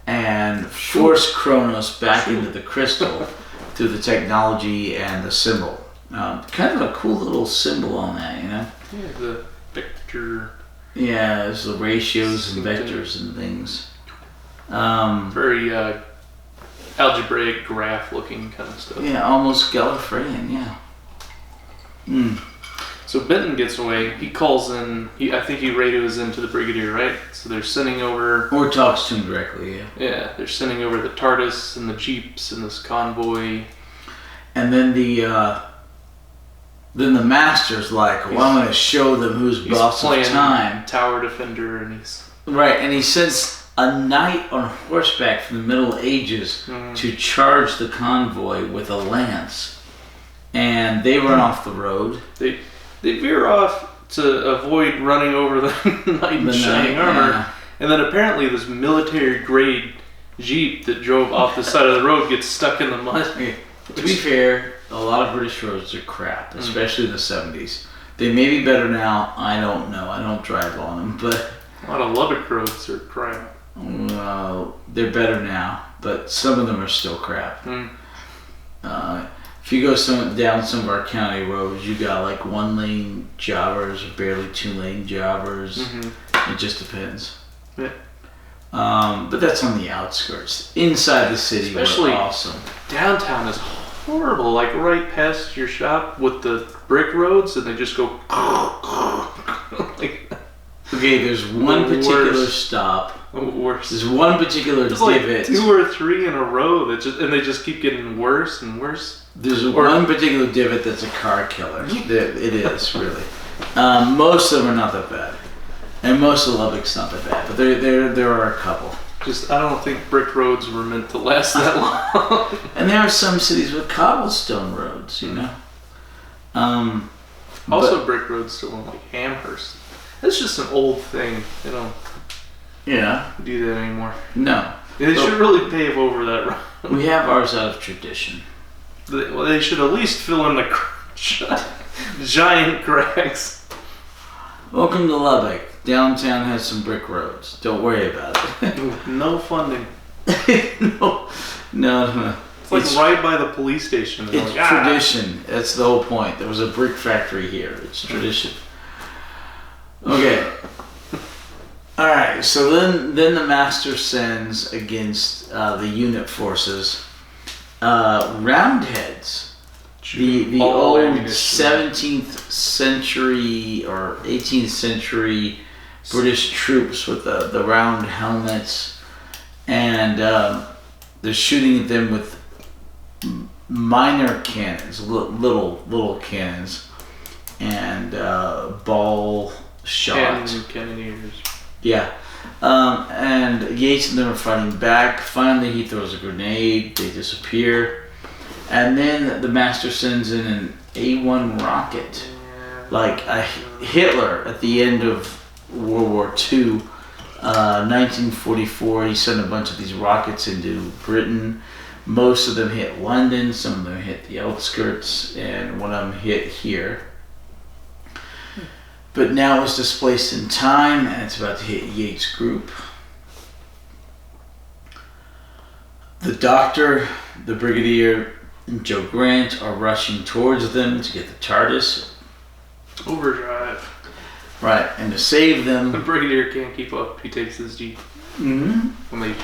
and force Kronos back into the crystal through the technology and the symbol. Kind of a cool little symbol on that, you know? Yeah, the vector. Yeah, there's the ratios and vectors and things. Very algebraic graph looking kind of stuff. Yeah, almost Gallifreyan, yeah. So Benton gets away. He calls in. I think he radios into the Brigadier, right? So they're sending over. Or talks to him directly, yeah. Yeah, they're sending over the TARDIS and the jeeps and this convoy. And then the Master's like, well, I'm going to show them who's boss of time. Tower Defender, and he's Right, and he sends a knight on horseback from the Middle Ages to charge the convoy with a lance. And they run off the road. They veer off to avoid running over the knight in shining armor. Yeah. And then apparently this military grade jeep that drove off the side of the road gets stuck in the mud. Okay. To be fair, a lot of British roads are crap, especially in the 70s. They may be better now, I don't know. I don't drive on them, but... A lot of Lubbock roads are crap. Well, they're better now, but some of them are still crap. If you go down some of our county roads, you got like 1-lane jobbers or barely 2-lane jobbers. It just depends. Yeah. But that's on the outskirts. Inside the city, Especially we're awesome. Downtown is horrible. Like right past your shop with the brick roads, and they just go like. Okay, there's one particular stop. Worse. There's one particular There's like divot. 2 or 3 in a row and they just keep getting worse and worse. There's one particular divot that's a car killer. It is really. Most of them are not that bad. And most of Lubbock's not that bad, but there are a couple. Just, I don't think brick roads were meant to last that long. And there are some cities with cobblestone roads, you know. Also, brick roads still in like Amherst. That's just an old thing. They don't do that anymore. No. They should really pave over that road. We have ours out of tradition. They should at least fill in the giant cracks. Welcome to Lubbock. Downtown has some brick roads. Don't worry about it. No funding. No. It's like right by the police station. It's like, tradition. That's the whole point. There was a brick factory here. It's tradition. Okay. All right. So then the master sends against the unit forces Roundheads, the old 17th century or 18th century British troops with the round helmets, and they're shooting at them with minor cannons, little cannons, and ball shot. And cannoneers. Yeah. And Yates and them are fighting back. Finally, he throws a grenade. They disappear. And then the master sends in an A-1 rocket. Like Hitler at the end of World War II, 1944, he sent a bunch of these rockets into Britain. Most of them hit London. Some of them hit the outskirts. And one of them hit here. But now it's displaced in time, and it's about to hit Yates' group. The doctor, the brigadier, and Joe Grant are rushing towards them to get the TARDIS. Overdrive. Right, and to save them... The brigadier can't keep up. He takes his Jeep. Mm-hmm. And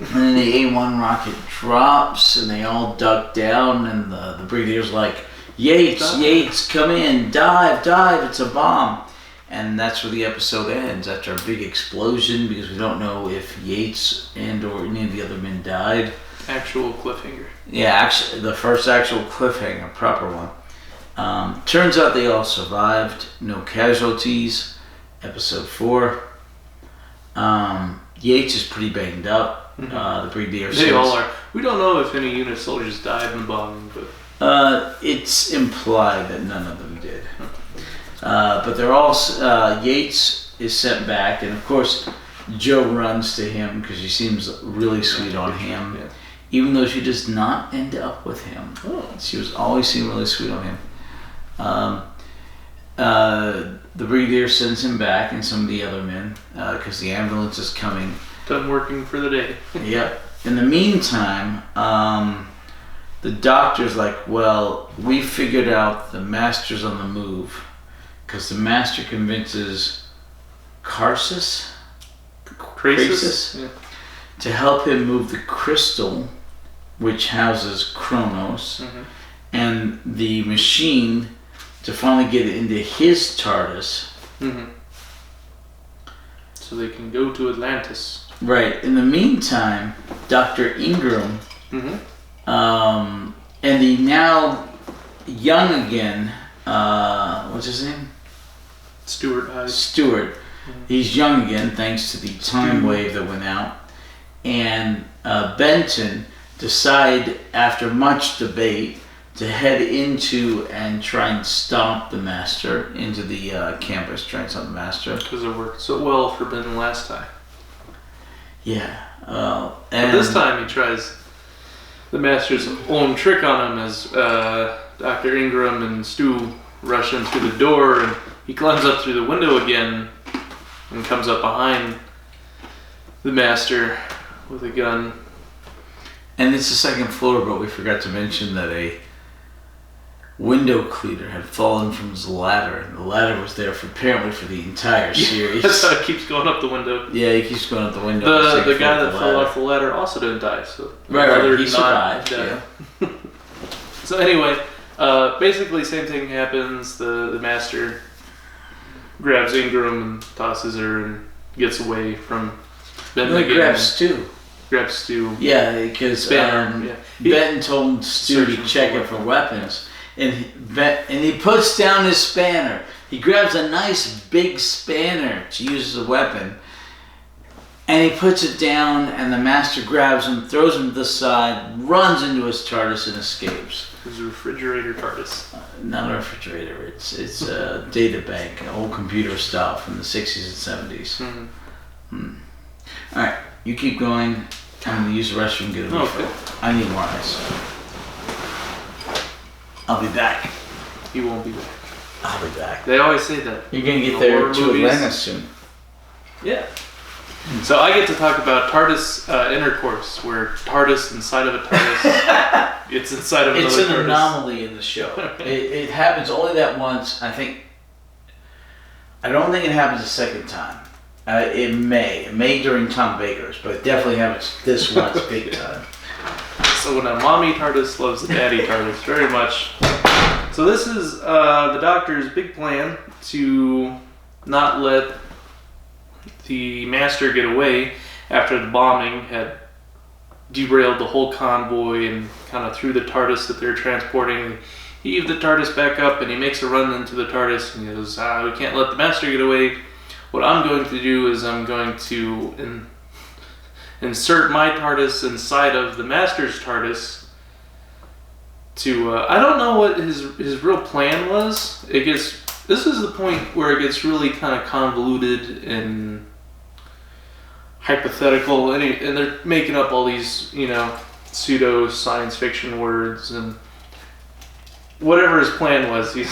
then the A-1 rocket drops, and they all duck down, and the brigadier's like, Yates, come in, dive, it's a bomb. And that's where the episode ends, after a big explosion, because we don't know if Yates and or any of the other men died. Actual cliffhanger. Yeah, actually, the first actual cliffhanger, proper one. Turns out they all survived, no casualties. Episode 4. Yates is pretty banged up. The brigadier says... They all are. We don't know if any unit soldiers died in the bombing, but... It's implied that none of them did. But they're all... Yates is sent back, and of course, Joe runs to him because she seems really sweet on him. Yeah. Even though she does not end up with him. Oh. She was always seemed really sweet on him. The brigadier sends him back and some of the other men because the ambulance is coming. Done working for the day. Yep. In the meantime, the doctor's like, well, we figured out the master's on the move because the master convinces Crasus Yeah. to help him move the crystal which houses Kronos and the machine to finally get it into his TARDIS. So they can go to Atlantis. Right. In the meantime, Dr. Ingram and the now young again, what's his name? Stewart. He's young again thanks to the time wave that went out. And Benton decide, after much debate, to head into and try and stomp the master into the campus, try and stomp the master. Because it worked so well for Ben last time. Yeah. But this time he tries the master's own trick on him as Dr. Ingram and Stu rush in through the door, and he climbs up through the window again and comes up behind the master with a gun. And it's the second floor, but we forgot to mention that a window cleaner had fallen from his ladder, and the ladder was there apparently for the entire series. That's how it keeps going up the window. Yeah, he keeps going up the window. The guy that fell off the ladder also didn't die, so right, he survived. Yeah. So anyway, basically same thing happens. The master grabs Ingram and tosses her and gets away from Ben. No, he grabs Stu. Grabs Stu. Yeah, because Benton told Stu to check it for weapons. And he puts down his spanner. He grabs a nice big spanner to use as a weapon, and he puts it down, and the Master grabs him, throws him to the side, runs into his TARDIS, and escapes. His refrigerator TARDIS. Not a refrigerator. It's a data bank, old computer stuff from the 60s and 70s. All right, you keep going. I'm going to use the restroom, get a refill. Okay. I need more ice. I'll be back. He won't be back. I'll be back. They always say that. You're going to get The there horror to movies. Atlanta soon. Yeah. So I get to talk about TARDIS intercourse, where TARDIS inside of a TARDIS, it's inside of another It's an TARDIS. anomaly in the show. It happens only that once. I don't think it happens a second time. It may during Tom Baker's, but it definitely happens this once big time. So when a mommy TARDIS loves the daddy TARDIS very much. So this is the Doctor's big plan to not let the Master get away after the bombing had derailed the whole convoy and kind of threw the TARDIS that they're transporting. He heaved the TARDIS back up and he makes a run into the TARDIS and he goes, we can't let the Master get away. What I'm going to do is I'm going to insert my TARDIS inside of the Master's TARDIS to, I don't know what his real plan was. This is the point where it gets really kind of convoluted and hypothetical, and they're making up all these, pseudo science fiction words, and whatever his plan was, he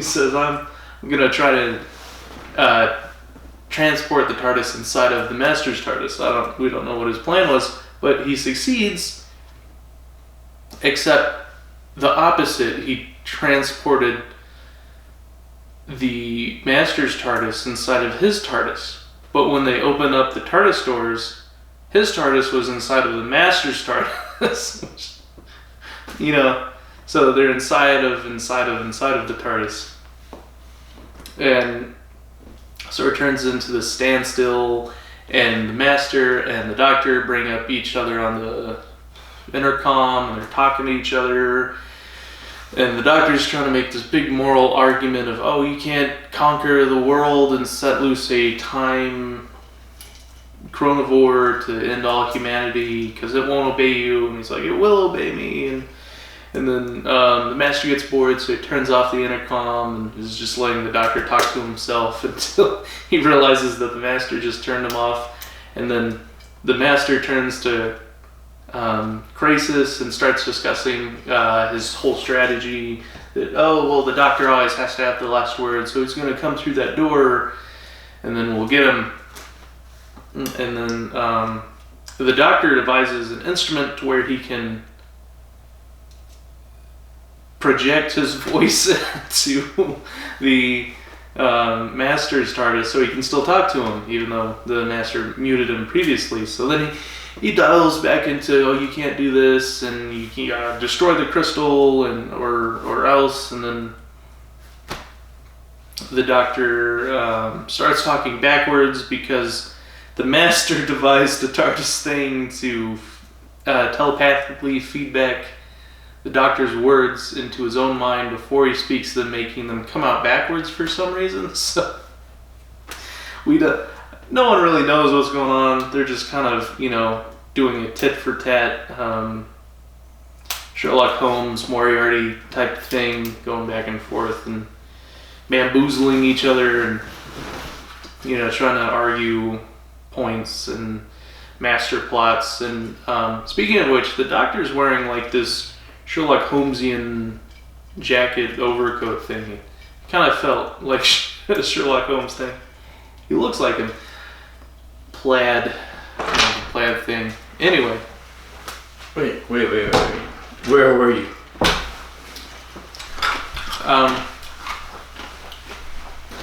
says, I'm gonna try to transport the TARDIS inside of the Master's TARDIS. We don't know what his plan was, but he succeeds, except the opposite. He transported the Master's TARDIS inside of his TARDIS. But when they opened up the TARDIS doors, his TARDIS was inside of the Master's TARDIS. So they're inside of the TARDIS. And so it turns into the standstill, and the Master and the Doctor bring up each other on the intercom, and they're talking to each other. And the Doctor's trying to make this big moral argument of, you can't conquer the world and set loose a time chronovore to end all humanity because it won't obey you. And he's like, it will obey me. And then the Master gets bored, so he turns off the intercom and is just letting the Doctor talk to himself until he realizes that the Master just turned him off. And then the Master turns to Crisis and starts discussing his whole strategy that the Doctor always has to have the last word, so he's going to come through that door and then we'll get him. And then the Doctor devises an instrument to where he can project his voice to the Master's TARDIS so he can still talk to him even though the Master muted him previously. So then he dials back into, you can't do this, and you can destroy the crystal, or else. And then the Doctor starts talking backwards because the Master devised a TARDIS thing to telepathically feedback the Doctor's words into his own mind before he speaks them, making them come out backwards for some reason. So no one really knows what's going on. They're just kind of, doing a tit for tat Sherlock Holmes, Moriarty type of thing, going back and forth and bamboozling each other and, trying to argue points and master plots. And speaking of which, the Doctor's wearing like this Sherlock Holmesian jacket overcoat thing. It kind of felt like a Sherlock Holmes thing. He looks like him. Plaid thing. Anyway. Wait. Where were you?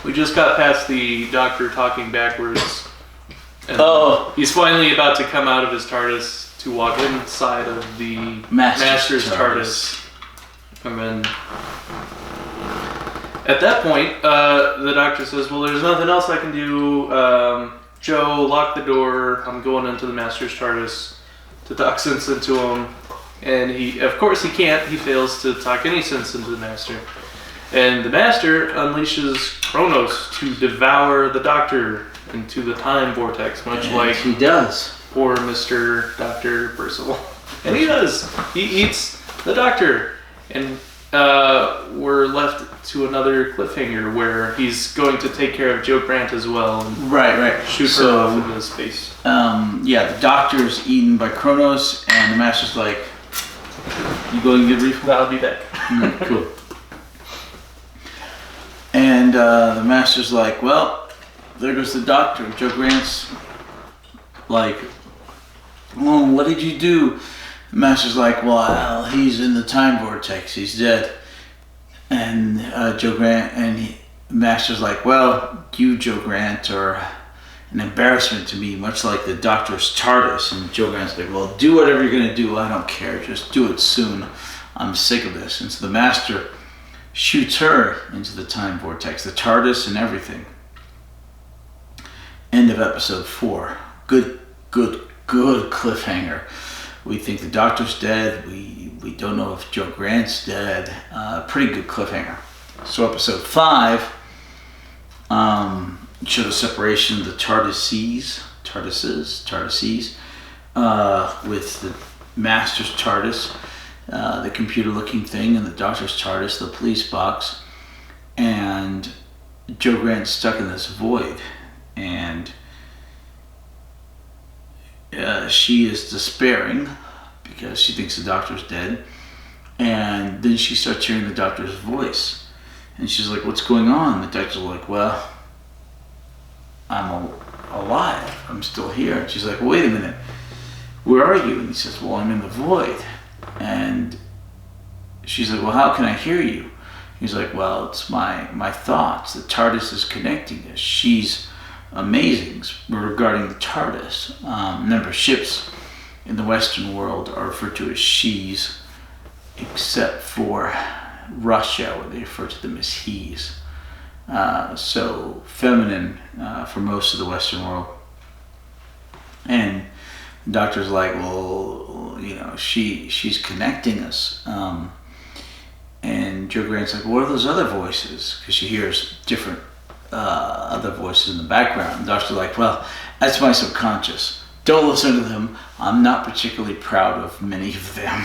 We just got past the Doctor talking backwards. And he's finally about to come out of his TARDIS to walk inside of the Master's TARDIS. And then at that point, the Doctor says, well, there's nothing else I can do. Joe, lock the door. I'm going into the Master's TARDIS to talk sense into him. And of course he can't. He fails to talk any sense into the Master. And the Master unleashes Kronos to devour the Doctor into the time vortex, much like he does. Poor Mr. Dr. Percival. And he does. He eats the Doctor. And we're left to another cliffhanger where he's going to take care of Jo Grant as well. And Right. shoot her off into space. The Doctor's eaten by Kronos, and the Master's like, you going to get refill? I'll be back. Cool. And the Master's like, well, there goes the Doctor. Jo Grant's like, oh, what did you do? The Master's like, well, he's in the time vortex. He's dead. And Jo Grant and the Master's like, well, you, Jo Grant, are an embarrassment to me, much like the Doctor's TARDIS. And Jo Grant's like, well, do whatever you're going to do. I don't care. Just do it soon. I'm sick of this. And so the Master shoots her into the time vortex, the TARDIS and everything. End of episode 4. Good cliffhanger. We think the Doctor's dead. We don't know if Jo Grant's dead. Pretty good cliffhanger. So episode 5 showed a separation of the TARDISes with the Master's TARDIS, the computer-looking thing, and the Doctor's TARDIS, the police box, and Jo Grant's stuck in this void, and she is despairing because she thinks the Doctor's dead, and then she starts hearing the Doctor's voice, and she's like, what's going on? The Doctor's like, well, I'm alive, I'm still here. And she's like, wait a minute, where are you? And he says, well, I'm in the void. And she's like, well, how can I hear you? He's like, well, it's my thoughts. The TARDIS is connecting us. She's amazing regarding the TARDIS. Number of ships in the Western world are referred to as she's, except for Russia, where they refer to them as he's. So feminine for most of the Western world. And the Doctor's like, well, you know, she's connecting us. And Jo Grant's like, what are those other voices? Because she hears different other voices in the background. The Doctor's like, well, that's my subconscious. Don't listen to them. I'm not particularly proud of many of them.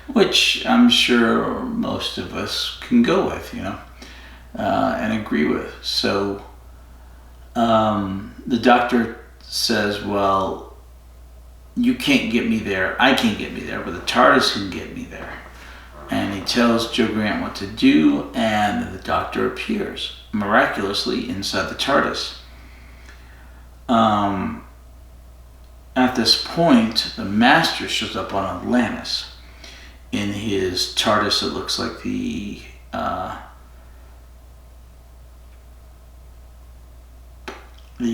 Which I'm sure most of us can go with, you know, and agree with. So the Doctor says, well, you can't get me there, I can't get me there, but the TARDIS can get me there. And he tells Jo Grant what to do, and the Doctor appears miraculously inside the TARDIS. At this point, the Master shows up on Atlantis in his TARDIS. It looks like the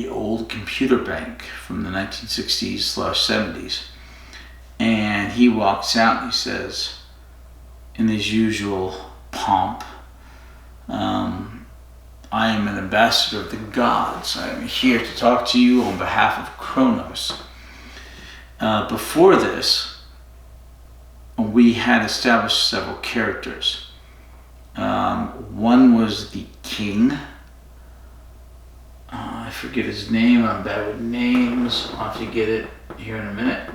old computer bank from the 1960s/70s. And he walks out and he says, in his usual pomp, I am an ambassador of the gods. I am here to talk to you on behalf of Kronos. Before this, we had established several characters. One was the king. I forget his name. I'm bad with names. I'll have to get it here in a minute.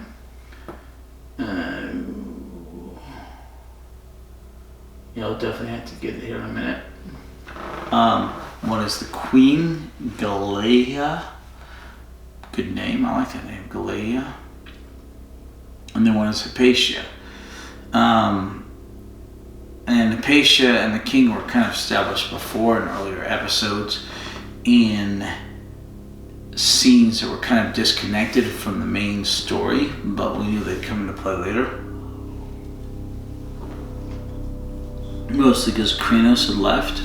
I'll definitely have to get it here in a minute. One is the Queen, Galea. Good name. I like that name, Galea. And then one is Hypatia. And Hypatia and the king were kind of established before in earlier episodes in scenes that were kind of disconnected from the main story, but we knew they'd come into play later. Mostly because Kronos had left.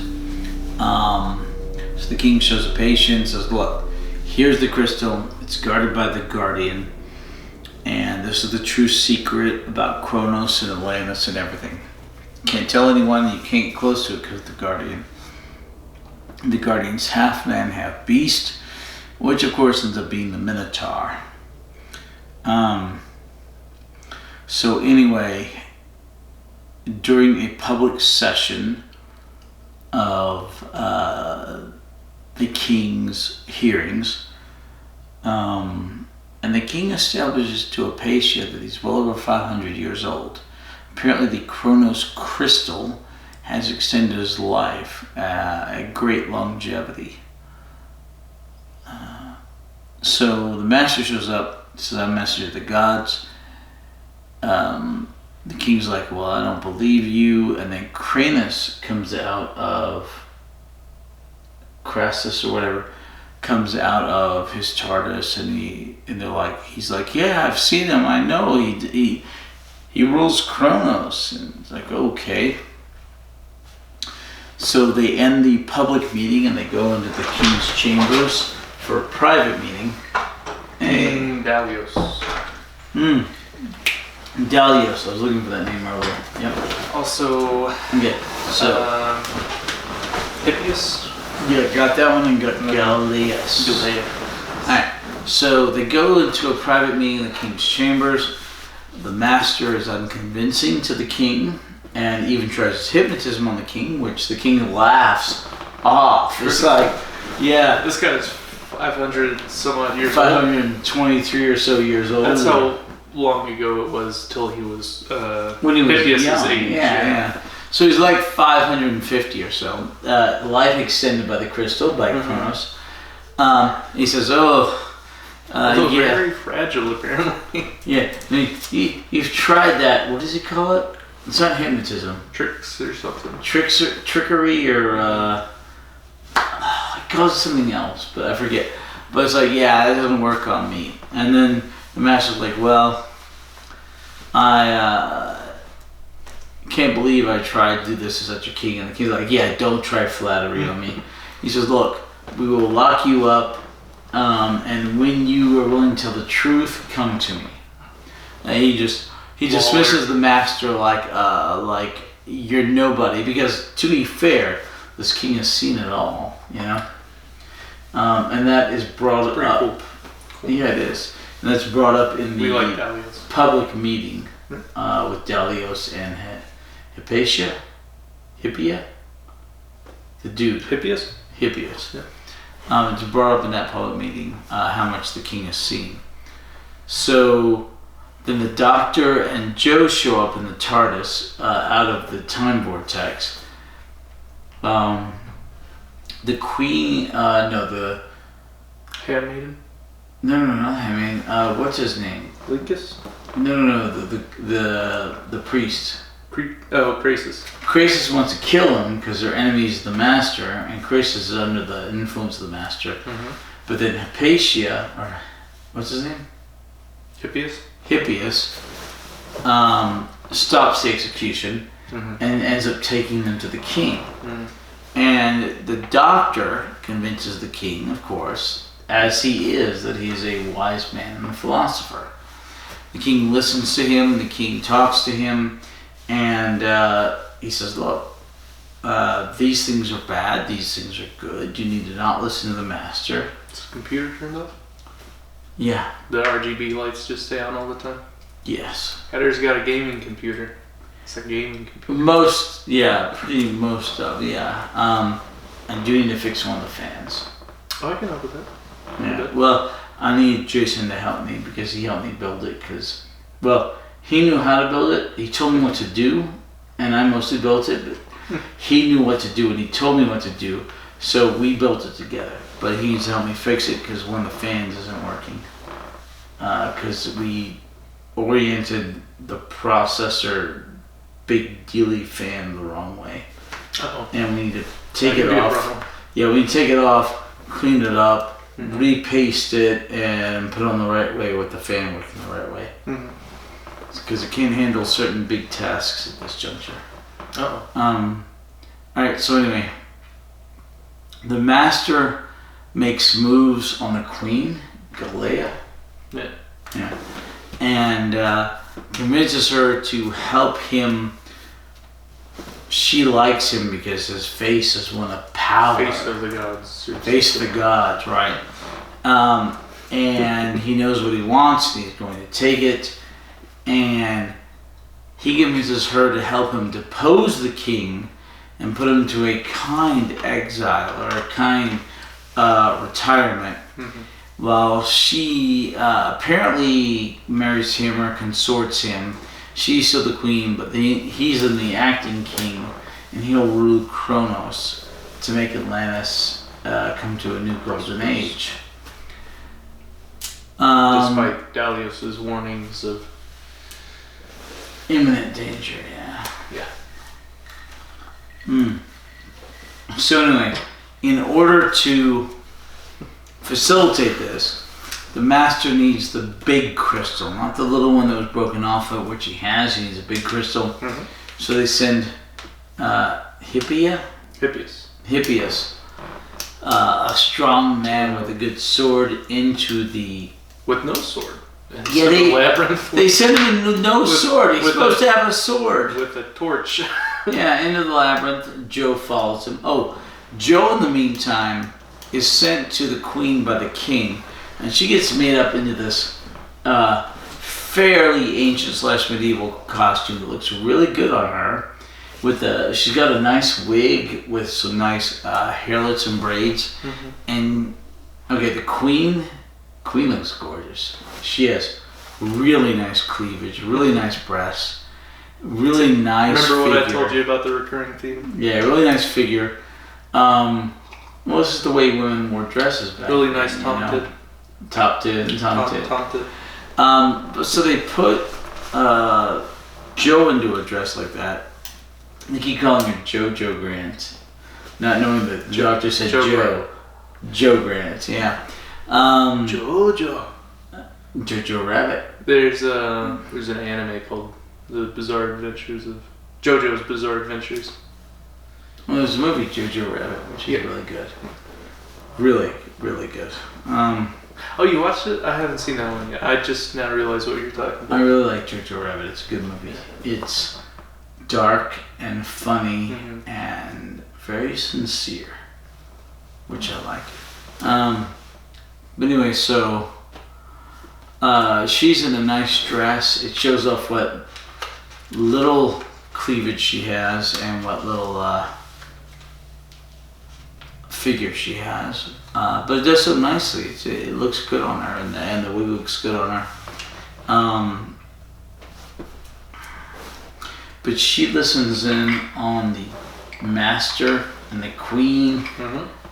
So the king shows Hypatia and says, look, here's the crystal. It's guarded by the Guardian. And this is the true secret about Kronos and Atlantis and everything. Can't tell anyone, you can't get close to it because of the Guardian. The Guardian's half man, half beast, which of course ends up being the Minotaur. So anyway, during a public session of the king's hearings. And the king establishes to Hypatia that he's well over 500 years old. Apparently the Chronos crystal has extended his life at great longevity. So the master shows up, says, I'm a messenger of the gods. The king's like, well, I don't believe you. And then Cranus comes out of Crassus or whatever, comes out of his TARDIS, and they're like, he's like, yeah, I've seen him. I know he rules Kronos. And it's like, okay. So they end the public meeting and they go into the king's chambers for a private meeting. King Dalios. Dalios. I was looking for that name earlier. Yep. Also, Okay. So Hippias. yeah, got that one and got Galileus. Alright, so they go into a private meeting in the king's chambers. The master is unconvincing to the king and even tries hypnotism on the king, which the king laughs off. It's like, yeah. This guy's 500 some odd years 523 or so years old. That's how long ago it was till he was when he was Hippias' young. age. Yeah. So he's like 550 or so. Life extended by the crystal, by Kronos. He says, very fragile, apparently. Yeah, you've tried that. What does he call it? It's not hypnotism. Tricks or something. Trickery, or he calls it something else, but I forget. But it's like, yeah, that doesn't work on me. And then the master's like, well, I can't believe I tried to do this to such a king. And the king's like, yeah, don't try flattery on me. He says, look, we will lock you up, and when you are willing to tell the truth, come to me. And he dismisses the master like you're nobody, because to be fair, this king has seen it all, you know. And that is brought up. Cool. Yeah, it is, and that's brought up in the public meeting with Dalios and Hypatia, the dude. Hippias. Yeah. It's brought up in that public meeting how much the king has seen. So then the Doctor and Joe show up in the TARDIS out of the time vortex. The Queen, the Handmaiden. No, not Handmaiden. What's his name? Lucas. No. The priest. Crasus. Crasus wants to kill him because their enemy is the master, and Crasus is under the influence of the master. Mm-hmm. But then Hypatia, or what's his name? Hippias, stops the execution and ends up taking them to the king. Mm-hmm. And the Doctor convinces the king, of course, as he is, that he is a wise man and a philosopher. The king listens to him, the king talks to him, and he says, look, these things are bad, these things are good, you need to not listen to the master. Is the computer turned off? Yeah. The RGB lights just stay on all the time? Yes. Heather's got a gaming computer. It's a gaming computer. Most of, yeah. I do need to fix one of the fans. Oh, I can help with that. Yeah. Well, I need Jason to help me because he helped me build it. He knew how to build it. He told me what to do, and I mostly built it. But he knew what to do, and he told me what to do. So we built it together. But he needs to help me fix it because one of the fans isn't working. Because we oriented the processor big dealy fan the wrong way. Uh-oh. And we need to take it off. Yeah, we need to take it off, clean it up, repaste it, and put it on the right way with the fan working the right way. Because it can't handle certain big tasks at this juncture. Uh-oh. Alright, so anyway. The master makes moves on the queen, Galea. Yeah. And convinces her to help him. She likes him because his face is one of power. Face of the gods. Face of the gods, right. And he knows what he wants, and he's going to take it. And he convinces her to help him depose the king and put him to a kind exile or a kind retirement. While she apparently marries him or consorts him. She's still the queen, but he's in the acting king, and he'll rule Kronos to make Atlantis come to a new golden age. Despite Dalius's warnings of imminent danger, yeah. So anyway, in order to facilitate this, the master needs the big crystal, not the little one that was broken off of, which he has. He needs a big crystal. So they send Hippias, a strong man with a good sword, into the... With no sword. Yeah, labyrinth. They send him with no sword. He's supposed to have a sword. With a torch. Yeah, into the labyrinth. Joe follows him. Oh, Joe in the meantime is sent to the queen by the king, and she gets made up into this fairly ancient / medieval costume that looks really good on her. She's got a nice wig with some nice hairlets and braids. And okay, the queen looks gorgeous. She has really nice cleavage, really nice breasts, really nice Remember what figure. I told you about the recurring theme? Yeah, really nice figure. Well, this is the way women wore dresses back Really then, nice tom-tit. Top-tit and tom-tit. Tom-tit. So they put Joe into a dress like that. They keep calling her JoJo Grant, not knowing that the doctor said Joe. Joe Grant, yeah. Jojo Rabbit. There's an anime called The Bizarre Adventures of JoJo's Bizarre Adventures. Well, there's a movie, Jojo Rabbit, which is really good. Really, really good. Oh, you watched it? I haven't seen that one yet. I just now realized what you're talking about. I really like Jojo Rabbit. It's a good movie. It's dark and funny and very sincere, which I like. But anyway, so she's in a nice dress. It shows off what little cleavage she has and what little figure she has. But it does so nicely. It looks good on her, and the wig looks good on her. But she listens in on the master and the queen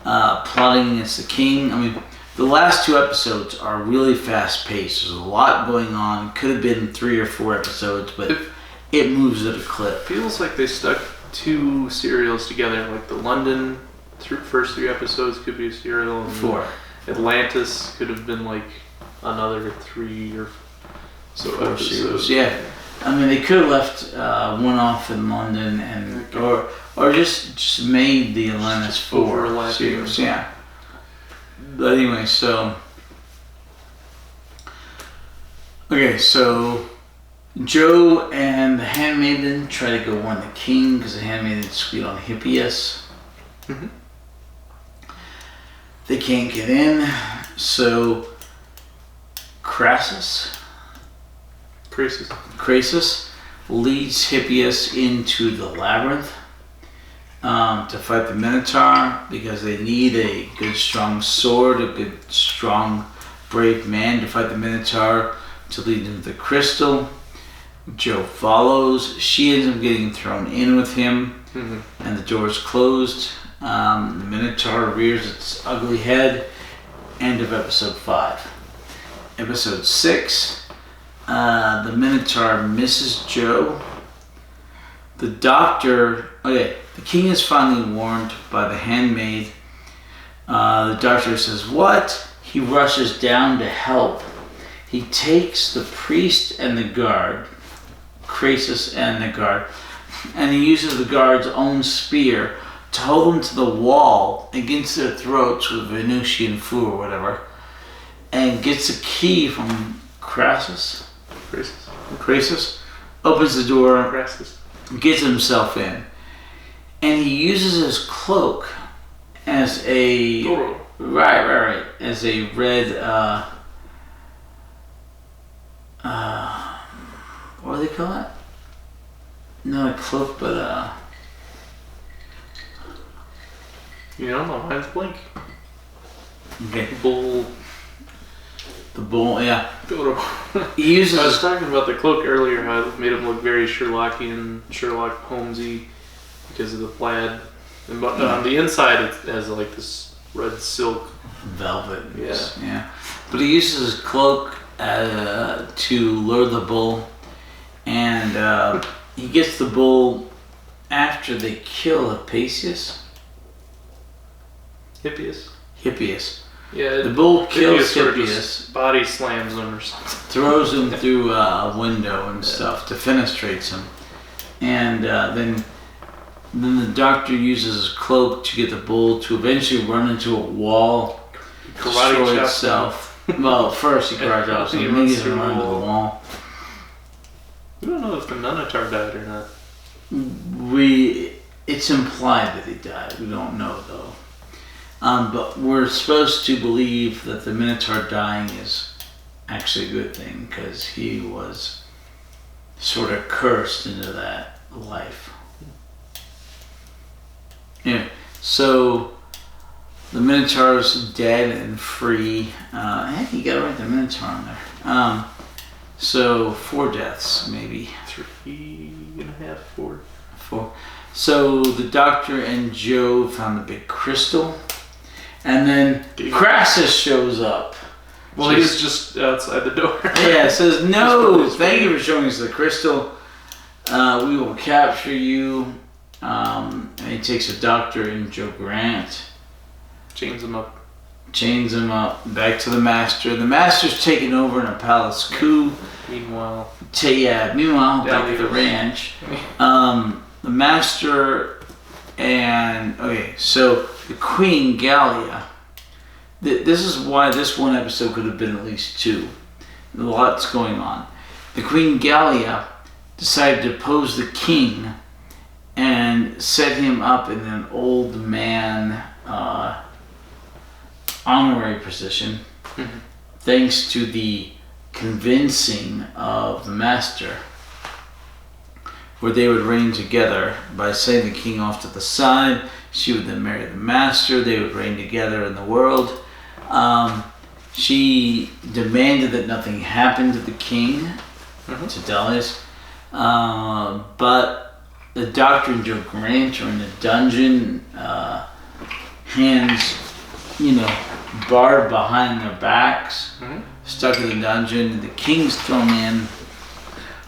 plotting against the king. I mean, the last 2 episodes are really fast paced. There's a lot going on. Could have been 3 or 4 episodes, but it moves at a clip. Feels like they stuck 2 serials together, like the London first 3 episodes could be a serial, and 4. Atlantis could have been like another 3 or so 4 episodes. series. Yeah, I mean they could have left one off in London and or just made the Atlantis 4 series. Yeah. But anyway, so Joe and the handmaiden try to go warn the king because the handmaiden squealed on Hippias. They can't get in, so Crassus leads Hippias into the labyrinth to fight the Minotaur because they need a good strong sword, a good strong brave man to fight the Minotaur to lead into the crystal. Joe follows. She ends up getting thrown in with him, and the door is closed. The Minotaur rears its ugly head. End of episode 5. Episode 6, the Minotaur misses Joe. The doctor, the king is finally warned by the handmaid. The doctor says, what? He rushes down to help. He takes the priest and the guard, Crassus and the guard, and he uses the guard's own spear to hold them to the wall against their throats with Venusian foo or whatever, and gets a key from Crassus, opens the door, gets himself in, and he uses his cloak as a as a red what do they call it? Not a cloak, but You know, my mind's blank. Okay. Bull. The bull, yeah. I He uses. was talking about the cloak earlier, how it made him look very Sherlockian, Sherlock Holmesy because of the plaid. And but on the inside, it has like this red silk. Velvet. Yeah. But he uses his cloak to lure the bull. And he gets the bull after they kill Hypatia. Hippias. Yeah, The bull kills sort of Hippias, just body slams him or something. throws him through a window and stuff, defenestrates him. And then the doctor uses his cloak to get the bull to eventually run into a wall, destroy itself. Well, first he karate chops him, and then he's going to run into the wall. We don't know if the Minotaur died or not. It's implied that he died. We don't know though. But we're supposed to believe that the Minotaur dying is actually a good thing because he was sort of cursed into that life. Yeah. So the Minotaur's dead and free. Hey, you got to write the Minotaur on there. So 4 deaths, maybe. 3.5, 4. 4. So the doctor and Joe found the big crystal. And then Crassus shows up. Well, he's just outside the door. Yeah, says, no, thank you for showing us the crystal. We will capture you. And he takes the doctor and Joe Grant. Chains him up. Back to the master. The master's taken over in a palace coup. Meanwhile, back at the ranch. The master and... Okay, so the Queen Gallia. This is why this one episode could have been at least 2. A lot's going on. The Queen Gallia decided to pose the king and set him up in an old man honorary position, thanks to the convincing of the master, where they would reign together by setting the king off to the side. She would then marry the master. They would reign together in the world. She demanded that nothing happened to the king, to Delius, but the doctor and Joe Grant are in a dungeon, hands, barred behind their backs, stuck in the dungeon. The king's thrown in,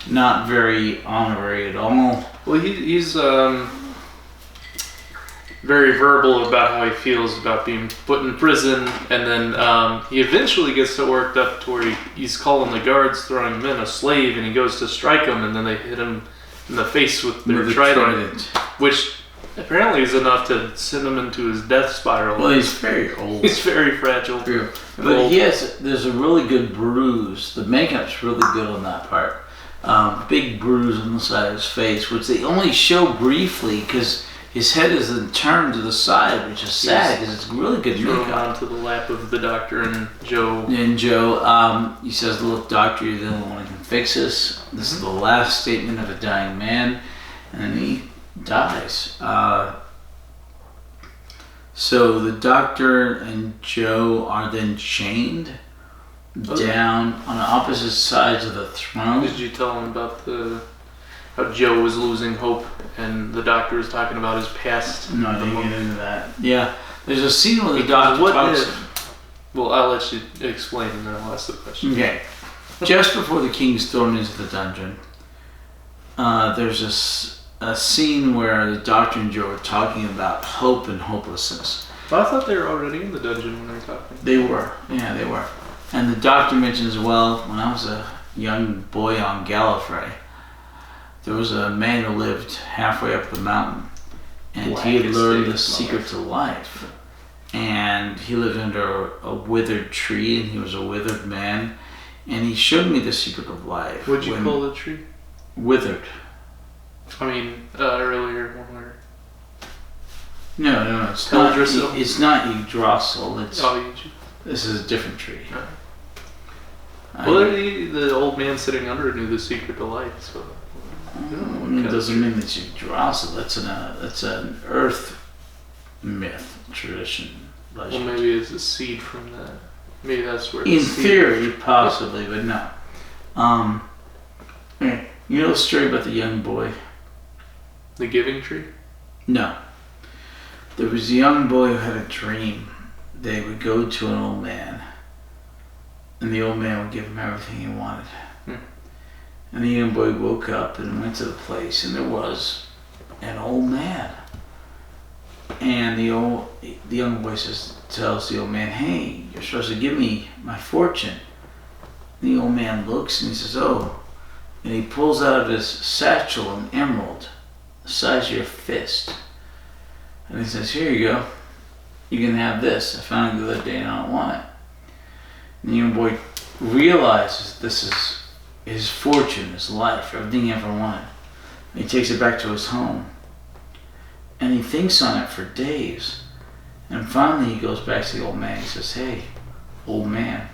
not very honorary at all. Well, he's very verbal about how he feels about being put in prison, and then he eventually gets so worked up to where he's calling the guards, throwing him in a slave, and he goes to strike him, and then they hit him in the face with their trident, which apparently is enough to send him into his death spiral. Well, he's very old. He's very fragile. True. But there's a really good bruise. The makeup's really good on that part. Big bruise on the side of his face, which they only show briefly because his head is then turned to the side, which is sad because it's really good makeup. Onto the lap of the doctor and Joe. He says, "Look, doctor, you're the only one who can fix this. This is the last statement of a dying man," and then he dies. So the doctor and Joe are then chained down on opposite sides of the throne. Did you tell him about how Joe was losing hope and the doctor was talking about his past? No, I didn't get into that. Yeah, there's a scene where the doctor talks... Well, I'll let you explain and then I'll ask the question. Okay. Just before the king's thrown into the dungeon, there's a scene where the doctor and Joe are talking about hope and hopelessness. Well, I thought they were already in the dungeon when they were talking. They were. Yeah, they were. And the doctor mentions, well, when I was a young boy on Gallifrey, there was a man who lived halfway up the mountain, and he had learned the secret to life. And he lived under a withered tree, and he was a withered man, and he showed me the secret of life. What'd you call the tree? Withered. I mean, earlier one where... No, it's not. It's not Yggdrasil. This is a different tree. Well, the old man sitting under it knew the secret to life, so... It doesn't mean it's Yggdrasil. That's an earth myth, tradition, Well, legend. maybe it's a seed from that. Maybe that's where. In theory, possibly, but no. You know the story about the young boy? The giving tree. No. There was a young boy who had a dream. They would go to an old man, and the old man would give him everything he wanted. And the young boy woke up and went to the place, and there was an old man. And the young boy tells the old man, "Hey, you're supposed to give me my fortune." And the old man looks and he says, "Oh," and he pulls out of his satchel an emerald, the size of your fist. And he says, "Here you go. You can have this. I found it the other day and I don't want it." And the young boy realizes this is his fortune, his life, everything he ever wanted. And he takes it back to his home. And he thinks on it for days. And finally he goes back to the old man. He says, "Hey, old man,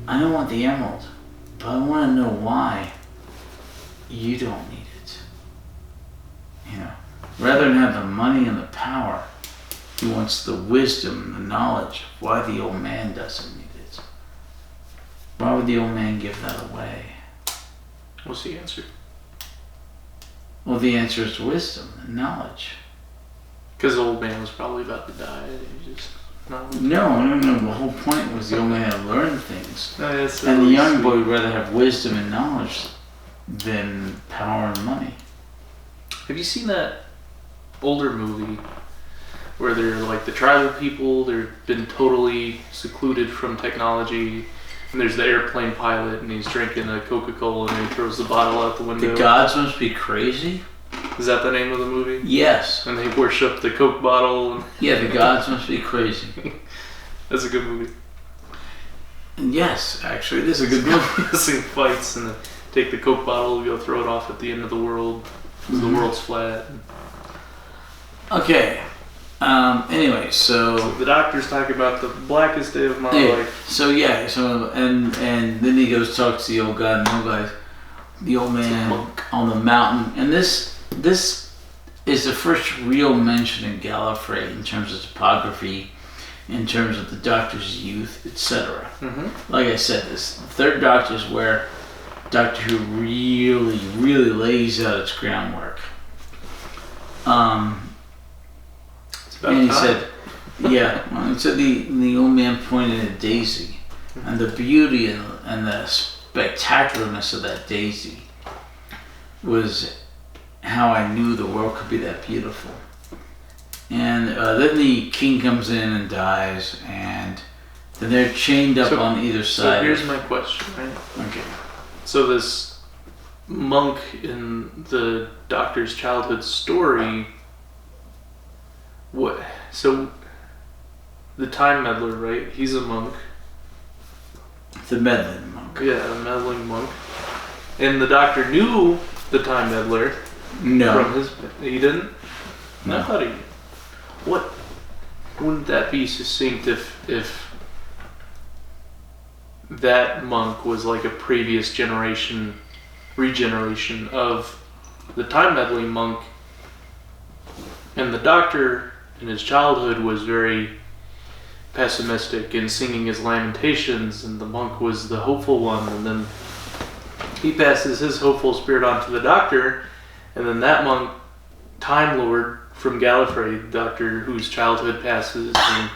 I don't want the emerald, but I want to know why you don't need it." You know, rather than have the money and the power, he wants the wisdom and the knowledge of why the old man doesn't need it. Why would the old man give that away? What's the answer? Well, the answer is wisdom and knowledge. Because the old man was probably about to die. And he just No. The whole point was the old man had learned things. Oh, yeah, so And the young sweet. boy would rather have wisdom and knowledge than power and money. Have you seen that older movie where they're like the tribal people? They've been totally secluded from technology. And there's the airplane pilot, and he's drinking a Coca-Cola, and he throws the bottle out the window. The gods must be crazy? Is that the name of the movie? Yes. And they worship the Coke bottle. And Yeah, the gods must be crazy. that's a good movie. And yes, actually, it is a good movie. Seeing fights and take the Coke bottle, go throw it off at the end of the world because the world's flat. Okay. Anyway, so The doctor's talking about the blackest day of my life. So and then he goes talk to the old guy, and the old man on the mountain, and this is the first real mention in Gallifrey in terms of topography, in terms of the Doctor's youth, etc. Like I said, this third Doctor is where Doctor Who really lays out its groundwork. And he said, he said the old man pointed at Daisy, and the beauty and the spectacularness of that Daisy was how I knew the world could be that beautiful. And then the king comes in and dies, and then they're chained up on either side. So here's my question, right? Okay. So this monk in the Doctor's childhood story, what? So the time meddler, right? He's a monk. The meddling monk. Yeah, a meddling monk. And the Doctor knew the time meddler. No. From his, he didn't. No. I thought he. What? Wouldn't that be succinct if that monk was like a previous regeneration of the time meddling monk, and the Doctor in his childhood was very pessimistic and singing his lamentations, and the monk was the hopeful one, and then he passes his hopeful spirit on to the Doctor, and then that monk, Time Lord from Gallifrey, Doctor whose childhood passes and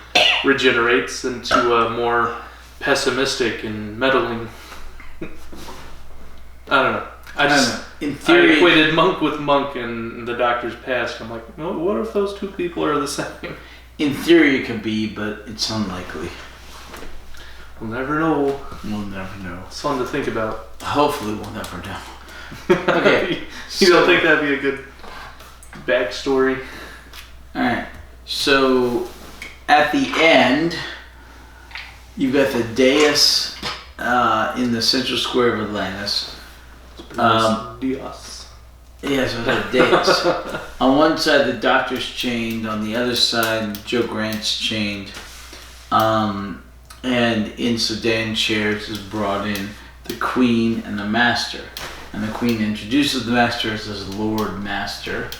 regenerates into a more pessimistic and meddling. I don't know. In theory, I equated monk with monk in the Doctor's past. I'm like, well, what if those two people are the same? In theory, it could be, but it's unlikely. We'll never know. We'll never know. It's fun to think about. Hopefully, we'll never know. Okay. You don't think that'd be a good backstory? Alright. So, at the end, you've got the dais in the central square of Atlantis. Dios. Yeah, so it's a dais. On one side, the Doctor's chained. On the other side, Joe Grant's chained. And in sedan chairs is brought in the Queen and the Master. And the Queen introduces the Master as his Lord Master.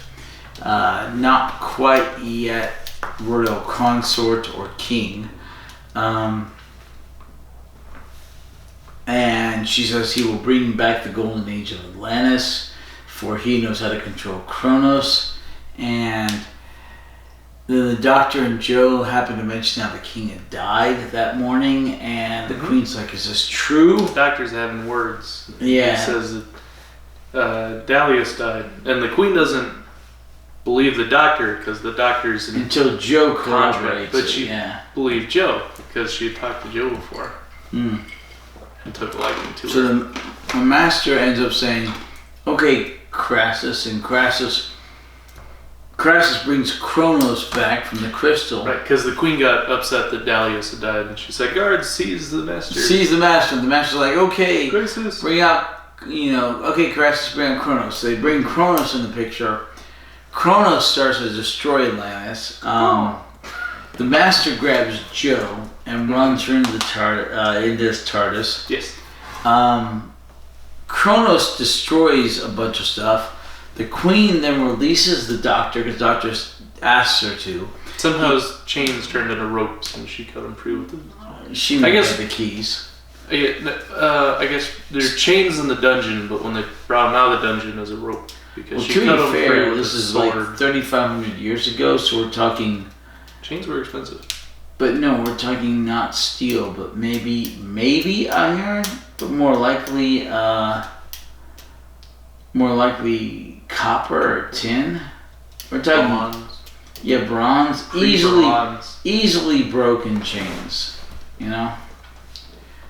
not quite yet royal consort or king. And she says he will bring back the golden age of Atlantis, for he knows how to control Kronos. And then the Doctor and Joe happen to mention how the king had died that morning, and the Queen's like, "Is this true?" The Doctor's having words. Yeah. He says that Dalius died, and the Queen doesn't believe the Doctor because the Doctor's in until Joe contract, corroborates but it, she believed Joe because she had talked to Joe before and took a liking to So her. the Master ends up saying, "Okay, Crassus," and Crassus brings Kronos back from the crystal. Right, because the Queen got upset that Dalius had died, and she said, "Guards, seize the Master." Sees the Master. The Master's like, "Okay, Gracious. bring out, okay, Crassus, bring out Kronos." So they bring Kronos in the picture. Kronos starts to destroy Atlantis. The Master grabs Joe and runs her into his TARDIS. Yes. Kronos destroys a bunch of stuff. The Queen then releases the Doctor because the Doctor asks her to. Somehow his chains turned into ropes, and she cut him free with them. She might have the keys. I guess there's chains in the dungeon, but when they brought him out of the dungeon as a rope, because she to cut be him free fair, with this a is sword. like 3,500 years ago, so we're talking. Chains were expensive. But no, we're talking not steel, but maybe iron, but more likely copper or tin. We're talking Bronze. Bronze, Bronze. easily broken chains,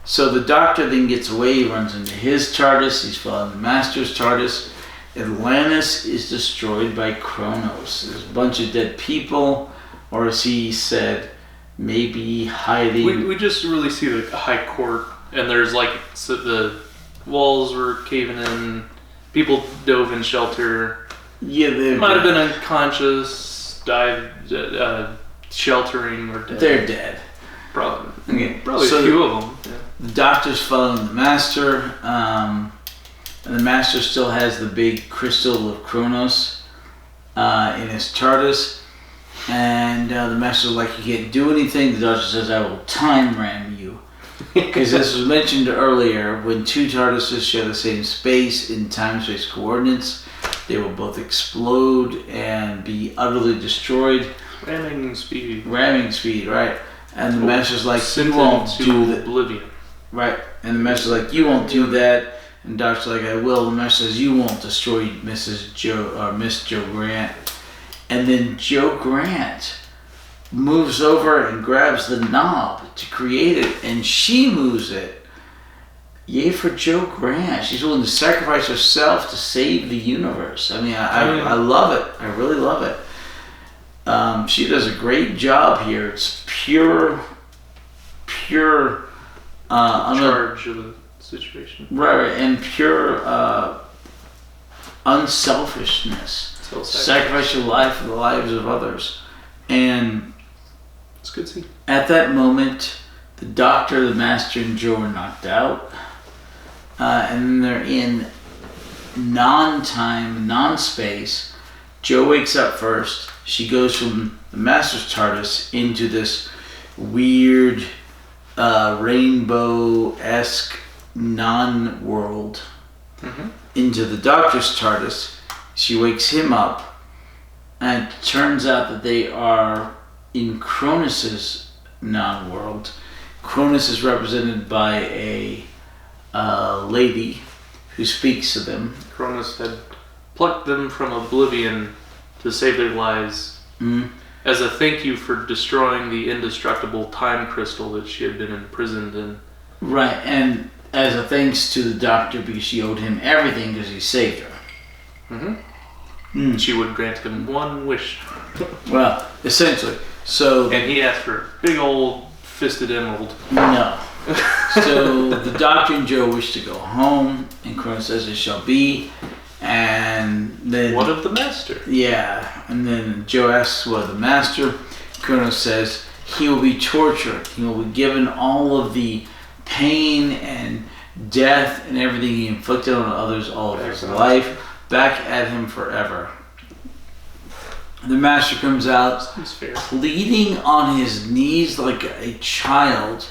So the Doctor then gets away, he runs into his TARDIS, he's following the Master's TARDIS. Atlantis is destroyed by Kronos. There's a bunch of dead people, or as he said, maybe hiding. We just really see the high court, and there's the walls were caving in, people dove in shelter. Yeah, they might have been unconscious, died, sheltering, or dead. They're dead. Probably So a few of them. Yeah. The Doctor's following the Master, and the Master still has the big crystal of Kronos in his TARDIS. And the Master's like, "You can't do anything." The Doctor says, "I will time ram you." Because as was mentioned earlier, when two TARDISes share the same space in time-space coordinates, they will both explode and be utterly destroyed. Ramming speed, right? And the Master's like, "You sent won't into do that." oblivion. Right. And the Master's like, "You won't do that." And the Doctor's like, "I will." The Master says, "You won't destroy Miss Joe Grant." And then Joe Grant moves over and grabs the knob to create it, and she moves it. Yay for Joe Grant. She's willing to sacrifice herself to save the universe. I mean, I love it. I really love it. She does a great job here. It's pure charge of the situation. Right, and pure unselfishness. Sacrifice your life for the lives of others. And it's good to see. At that moment, the Doctor, the Master, and Joe are knocked out. And then they're in non-time, non-space. Joe wakes up first. She goes from the Master's TARDIS into this weird rainbow-esque non-world. Into the Doctor's TARDIS. She wakes him up, and it turns out that they are in Kronos' non-world. Kronos is represented by a lady who speaks to them. Kronos had plucked them from oblivion to save their lives as a thank you for destroying the indestructible time crystal that she had been imprisoned in. Right, and as a thanks to the Doctor because she owed him everything because he saved her. She would grant him one wish. Well, essentially. So, and he asked for a big old fisted emerald. No. So the Doctor and Joe wish to go home, and Kronos says it shall be. And then what of the Master? Yeah, and then Joe asks what of the Master. Kronos says he will be tortured. He will be given all of the pain and death and everything he inflicted on others all of his life back at him forever. The master comes out Seems fair. pleading on his knees like a child,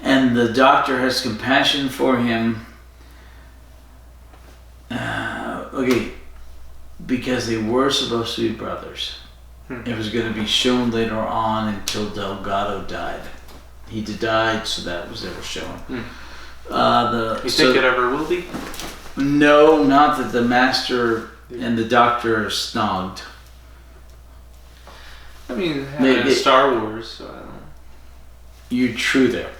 and the doctor has compassion for him. Okay, because they were supposed to be brothers. It was going to be shown later on until Delgado died. He died, so that was never shown. You think it ever will be? No, not that the master and the doctor are snogged. I mean, it's Star Wars, so I don't know. You're true there.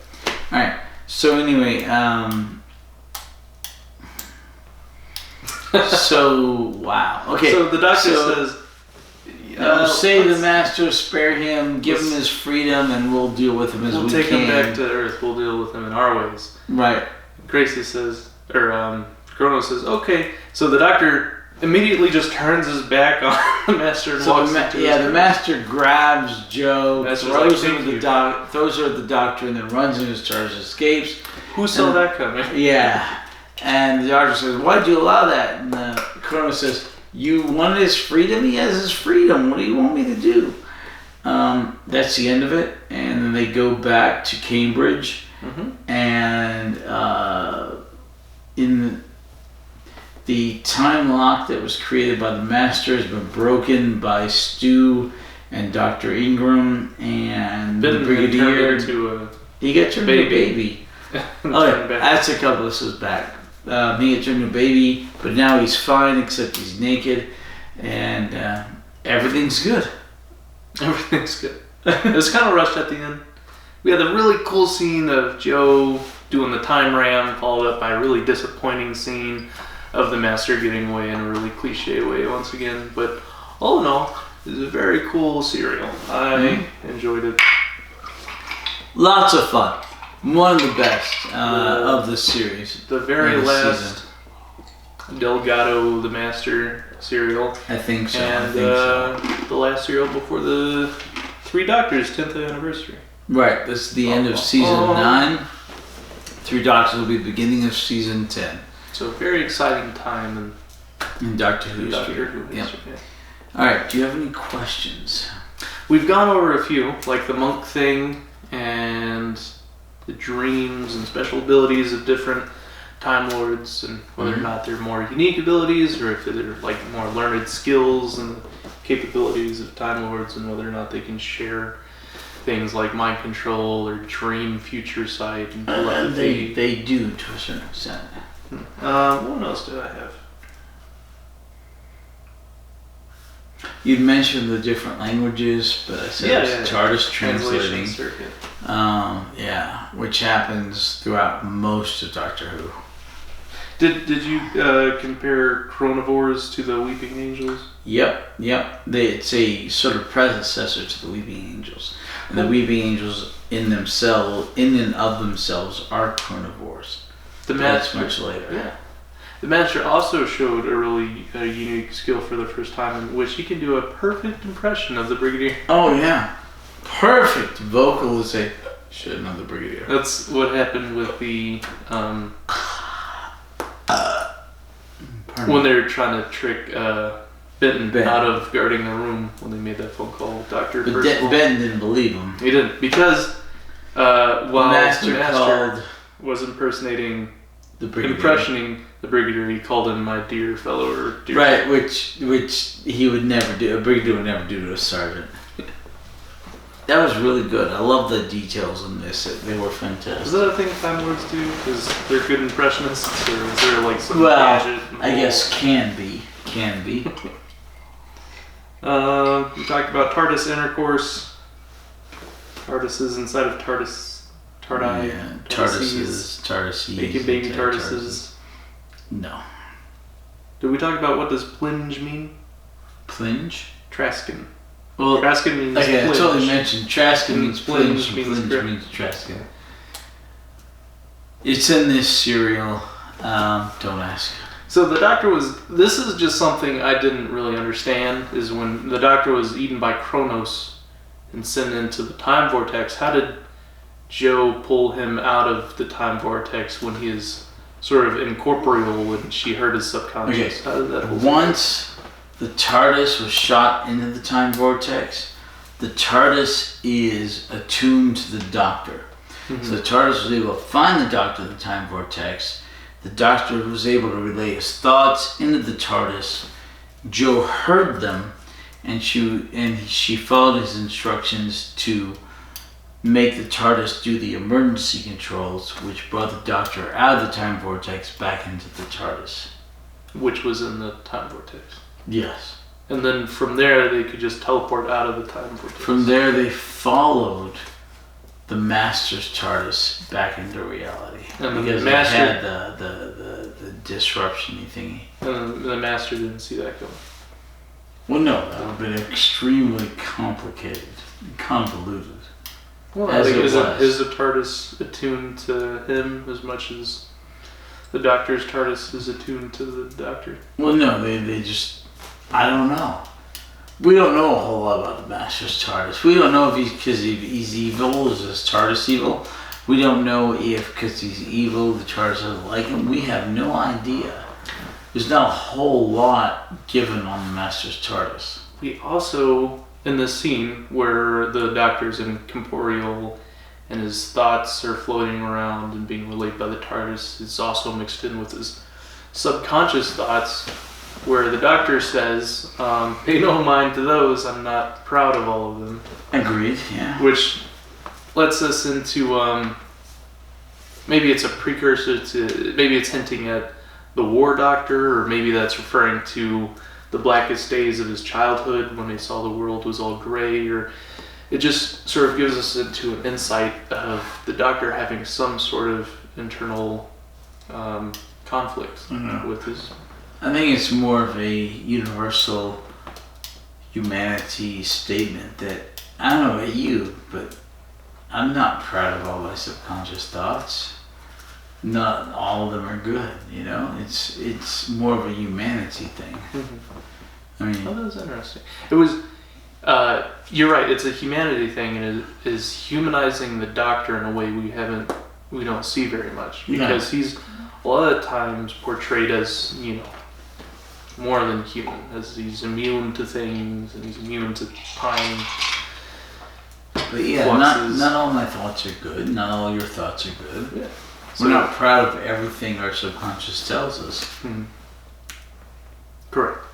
Alright, so anyway, so, wow. Okay. So the doctor says, say the master, spare him, give him his freedom, and we'll deal with him as we can. We'll take him back to Earth. We'll deal with him in our ways. Right. Gracie says, Kronos says, okay. So the doctor immediately just turns his back on the master and walks into his the master grabs Joe, throws her like, at the doctor, and then runs into his charge, escapes. Who saw that coming? Yeah. And the doctor says, why'd you allow that? And Kronos says, you wanted his freedom? He has his freedom. What do you want me to do? That's the end of it. And then they go back to Cambridge. And in the time lock that was created by the master has been broken by Stu and Dr. Ingram and the Brigadier. He got turned into a baby. That's a couple of episodes back. He got turned into a baby, but now he's fine except he's naked, and everything's good. Everything's good. It was kind of rushed at the end. We had a really cool scene of Joe doing the time ram, followed up by a really disappointing scene of the master getting away in a really cliche way once again. But all in all, it was a very cool serial. I enjoyed it. Lots of fun. One of the best of the series. The very last Delgado the Master serial. I think so. And the last serial before the Three Doctors 10th anniversary. Right. This is the end of season 9. Three Doctors will be the beginning of season 10. So a very exciting time in Doctor Who history. Yeah. All right. Do you have any questions? We've gone over a few, like the monk thing and the dreams and special abilities of different Time Lords, and whether or not they're more unique abilities or if they're like more learned skills and capabilities of Time Lords, and whether or not they can share things like mind control or dream future sight and telepathy. They do to a certain extent. What else do I have? You mentioned the different languages, but I said it's TARDIS translating. Circuit. Which happens throughout most of Doctor Who. Did you compare Chronivores to the Weeping Angels? Yep. It's a sort of predecessor to the Weeping Angels. And the Weeping Angels in and of themselves are Chronivores. That's much later. Yeah. The Master also showed a really unique skill for the first time, in which he can do a perfect impression of the Brigadier. Oh yeah, perfect vocalization of the Brigadier. That's what happened with the when they were trying to trick Benton out of guarding the room when they made that phone call with Dr. Percival. Benton didn't believe him. He didn't, because while the Master was impersonating, impressioning the Brigadier, he called him my dear fellow, or dear right, which he would never do. A Brigadier would never do to a sergeant. That was really good. I love the details in this. They were fantastic. Is that a thing Time Lords do? Because they're good impressionists, or is there like some gadget? I guess can be. We talked about TARDIS intercourse. TARDISes inside of TARDIS. TARDI. Yeah, TARDISes. Making baby TARDISes. No. Did we talk about what does plinge mean? Plinge? Traskin. Well, Traskin means okay, plinge. I totally mentioned Traskin means plinge. Plinge means Traskin. It's in this serial. Don't ask. So the Doctor this is just something I didn't really understand, is when the Doctor was eaten by Kronos and sent into the time vortex, how did Joe pull him out of the time vortex when he is sort of incorporeal when she hurt his subconscious? Okay. How did that hold the TARDIS was shot into the time vortex. The TARDIS is attuned to the Doctor. Mm-hmm. So the TARDIS was able to find the Doctor in the time vortex. The Doctor was able to relay his thoughts into the TARDIS. Jo heard them, and she followed his instructions to make the TARDIS do the emergency controls, which brought the Doctor out of the time vortex back into the TARDIS. Which was in the time vortex. Yes. And then from there, they could just teleport out of the time vortex. From there, they followed the Master's TARDIS back into reality. And because the Master it had the disruption-y thingy. And the Master didn't see that coming. Well, no, that would have been extremely complicated, convoluted. Well, I think is the TARDIS attuned to him as much as the Doctor's TARDIS is attuned to the Doctor? Well, no, they just, I don't know. We don't know a whole lot about the Master's TARDIS. We don't know if he's evil, is his TARDIS evil? We don't know if because he's evil, the TARDIS doesn't like him. We have no idea. There's not a whole lot given on the Master's TARDIS. We also, in this scene where the Doctor's incorporeal and his thoughts are floating around and being relayed by the TARDIS, it's also mixed in with his subconscious thoughts, where the Doctor says, pay no mind to those, I'm not proud of all of them. Agreed, yeah. Which lets us into, maybe it's a precursor to, maybe it's hinting at the War Doctor, or maybe that's referring to the blackest days of his childhood when he saw the world was all gray, or it just sort of gives us into an insight of the Doctor having some sort of internal conflict with his... I think it's more of a universal humanity statement that, I don't know about you, but I'm not proud of all my subconscious thoughts. Not all of them are good, you know? It's more of a humanity thing. Mm-hmm. I mean... Oh, that was interesting. It was... you're right, it's a humanity thing, and it is humanizing the Doctor in a way we don't see very much. Because he's a lot of times portrayed as, you know, more than human, as he's immune to things and he's immune to time. But yeah, not all my thoughts are good. Not all your thoughts are good. Yeah. We're not proud of everything our subconscious tells us. Correct.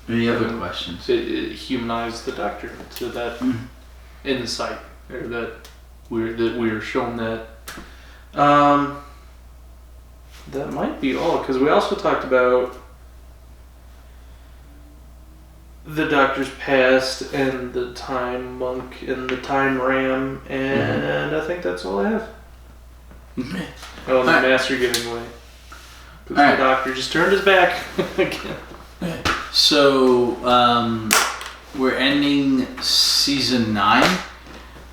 Any other questions? It humanized the Doctor to that insight, or that we're shown that. That might be all, because we also talked about the Doctor's past and the Time Monk and the Time Ram, and I think that's all I have. Okay. Oh, and the Master giving away. Because the Doctor just turned his back again. Okay. So, we're ending season 9.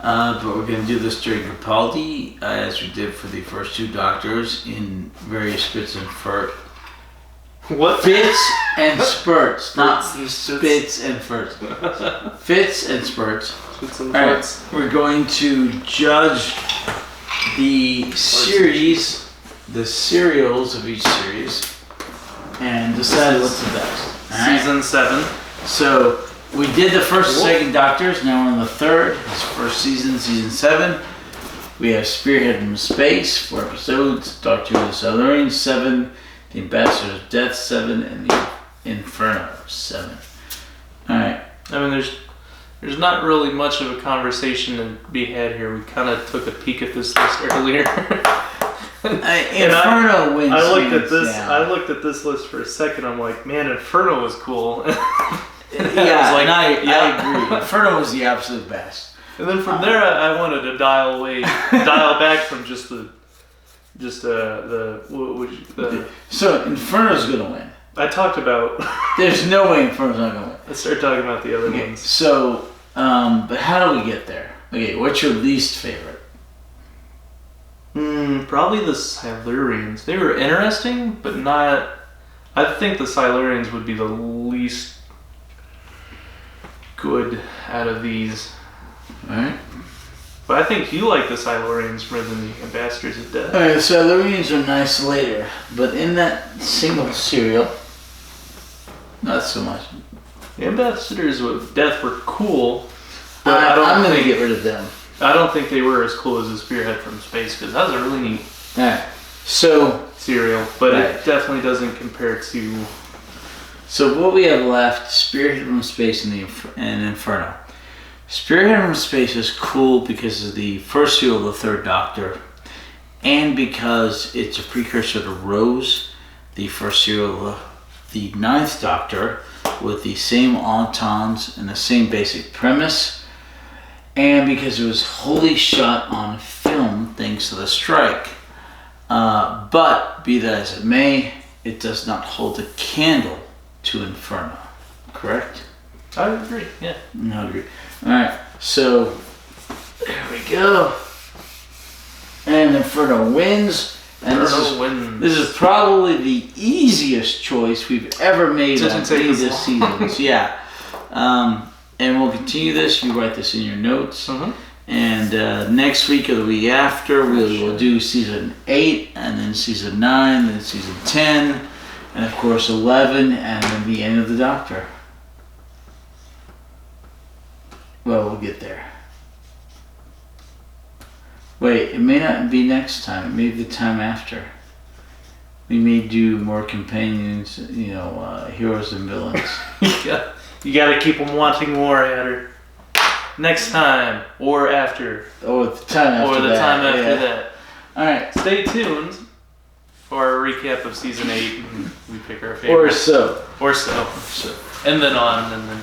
But we're going to do this during Capaldi, as we did for the first 2 Doctors, in various fits and spurts. What? Fits and spurts, not spits and spurts. Fits and spurts. Fits and spurts. Right, we're going to judge the series, the serials of each series, and decide what's the best. Season 7. So, we did the first and second Doctors, now we're on the third. It's first season, season 7. We have Spearhead from Space, 4 episodes, Doctor Who and the Silurians, 7, The Ambassador of Death, 7, and The Inferno, 7. Alright. I mean, there's not really much of a conversation to be had here. We kind of took a peek at this list earlier. Inferno wins. I looked at this list for a second. I'm like, man, Inferno was cool. I agree. Inferno was the absolute best. And then from there, I wanted to dial back from So Inferno's gonna win. I talked about. There's no way Inferno's not gonna win. Let's start talking about the other ones. So, but how do we get there? Okay, what's your least favorite? Probably the Silurians. They were interesting, but not. I think the Silurians would be the least good out of these. Alright. But I think you like the Silurians more than the Ambassadors of Death. Alright, the Silurians are nice later, but in that single serial, Not so much. The ambassadors of death were cool, but I'm gonna get rid of them. I don't think they were as cool as the Spearhead from Space, because that was a really neat So serial, but it definitely doesn't compare to. So what we have left: Spearhead from Space and Inferno. Spearhead from Space is cool because of the first serial of the Third Doctor, and because it's a precursor to Rose, the first serial of the Ninth Doctor, with the same ententes and the same basic premise, and because it was wholly shot on film thanks to the strike. But be that as it may, it does not hold a candle to Inferno. Correct? I agree. Yeah. I agree. All right. So there we go. And Inferno wins. And this is probably the easiest choice we've ever made on any of this seasons. Yeah. And we'll continue this. You write this in your notes. And next week or the week after, we'll do season 8, and then season 9, then season 10, and of course 11, and then the end of the Doctor. Well, we'll get there. Wait, it may not be next time. It may be the time after. We may do more companions, heroes and villains. You gotta keep them wanting more, Adder. Next time, or after. Or the time after that. Time after that. Alright. Stay tuned for a recap of season 8, and we pick our favorites. Or so. And then on, and then.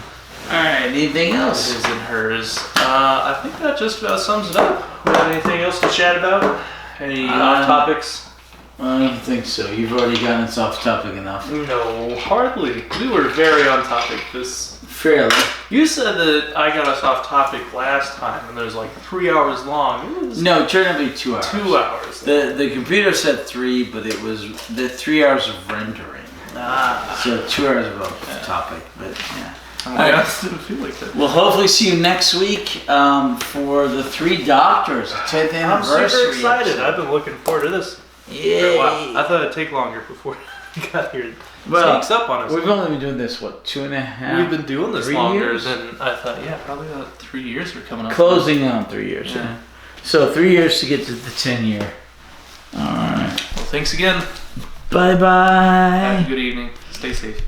Alright, anything else? His and hers. I think that just about sums it up. We got anything else to chat about? Any off topics? I don't think so. You've already gotten us off topic enough. No, hardly. We were very on topic this. Fairly. You said that I got us off topic last time, and there's like 3 hours long. No, it turned out to be 2 hours. 2 hours. The computer said 3, but it was the 3 hours of rendering. So 2 hours of off topic, but yeah. I didn't feel like that. We'll hopefully see you next week for the 3 Doctors, 10th anniversary. I'm super excited. Episode. I've been looking forward to this. Yay. Wow. I thought it'd take longer before we got here. Well, sneaks up on us. We've only been doing this, 2.5? We've been doing this longer years? than I thought. Yeah, probably about 3 years are coming up. Closing on 3 years. Yeah. So 3 years to get to the 10 year. All right. Well, thanks again. Bye-bye. Have a good evening. Stay safe.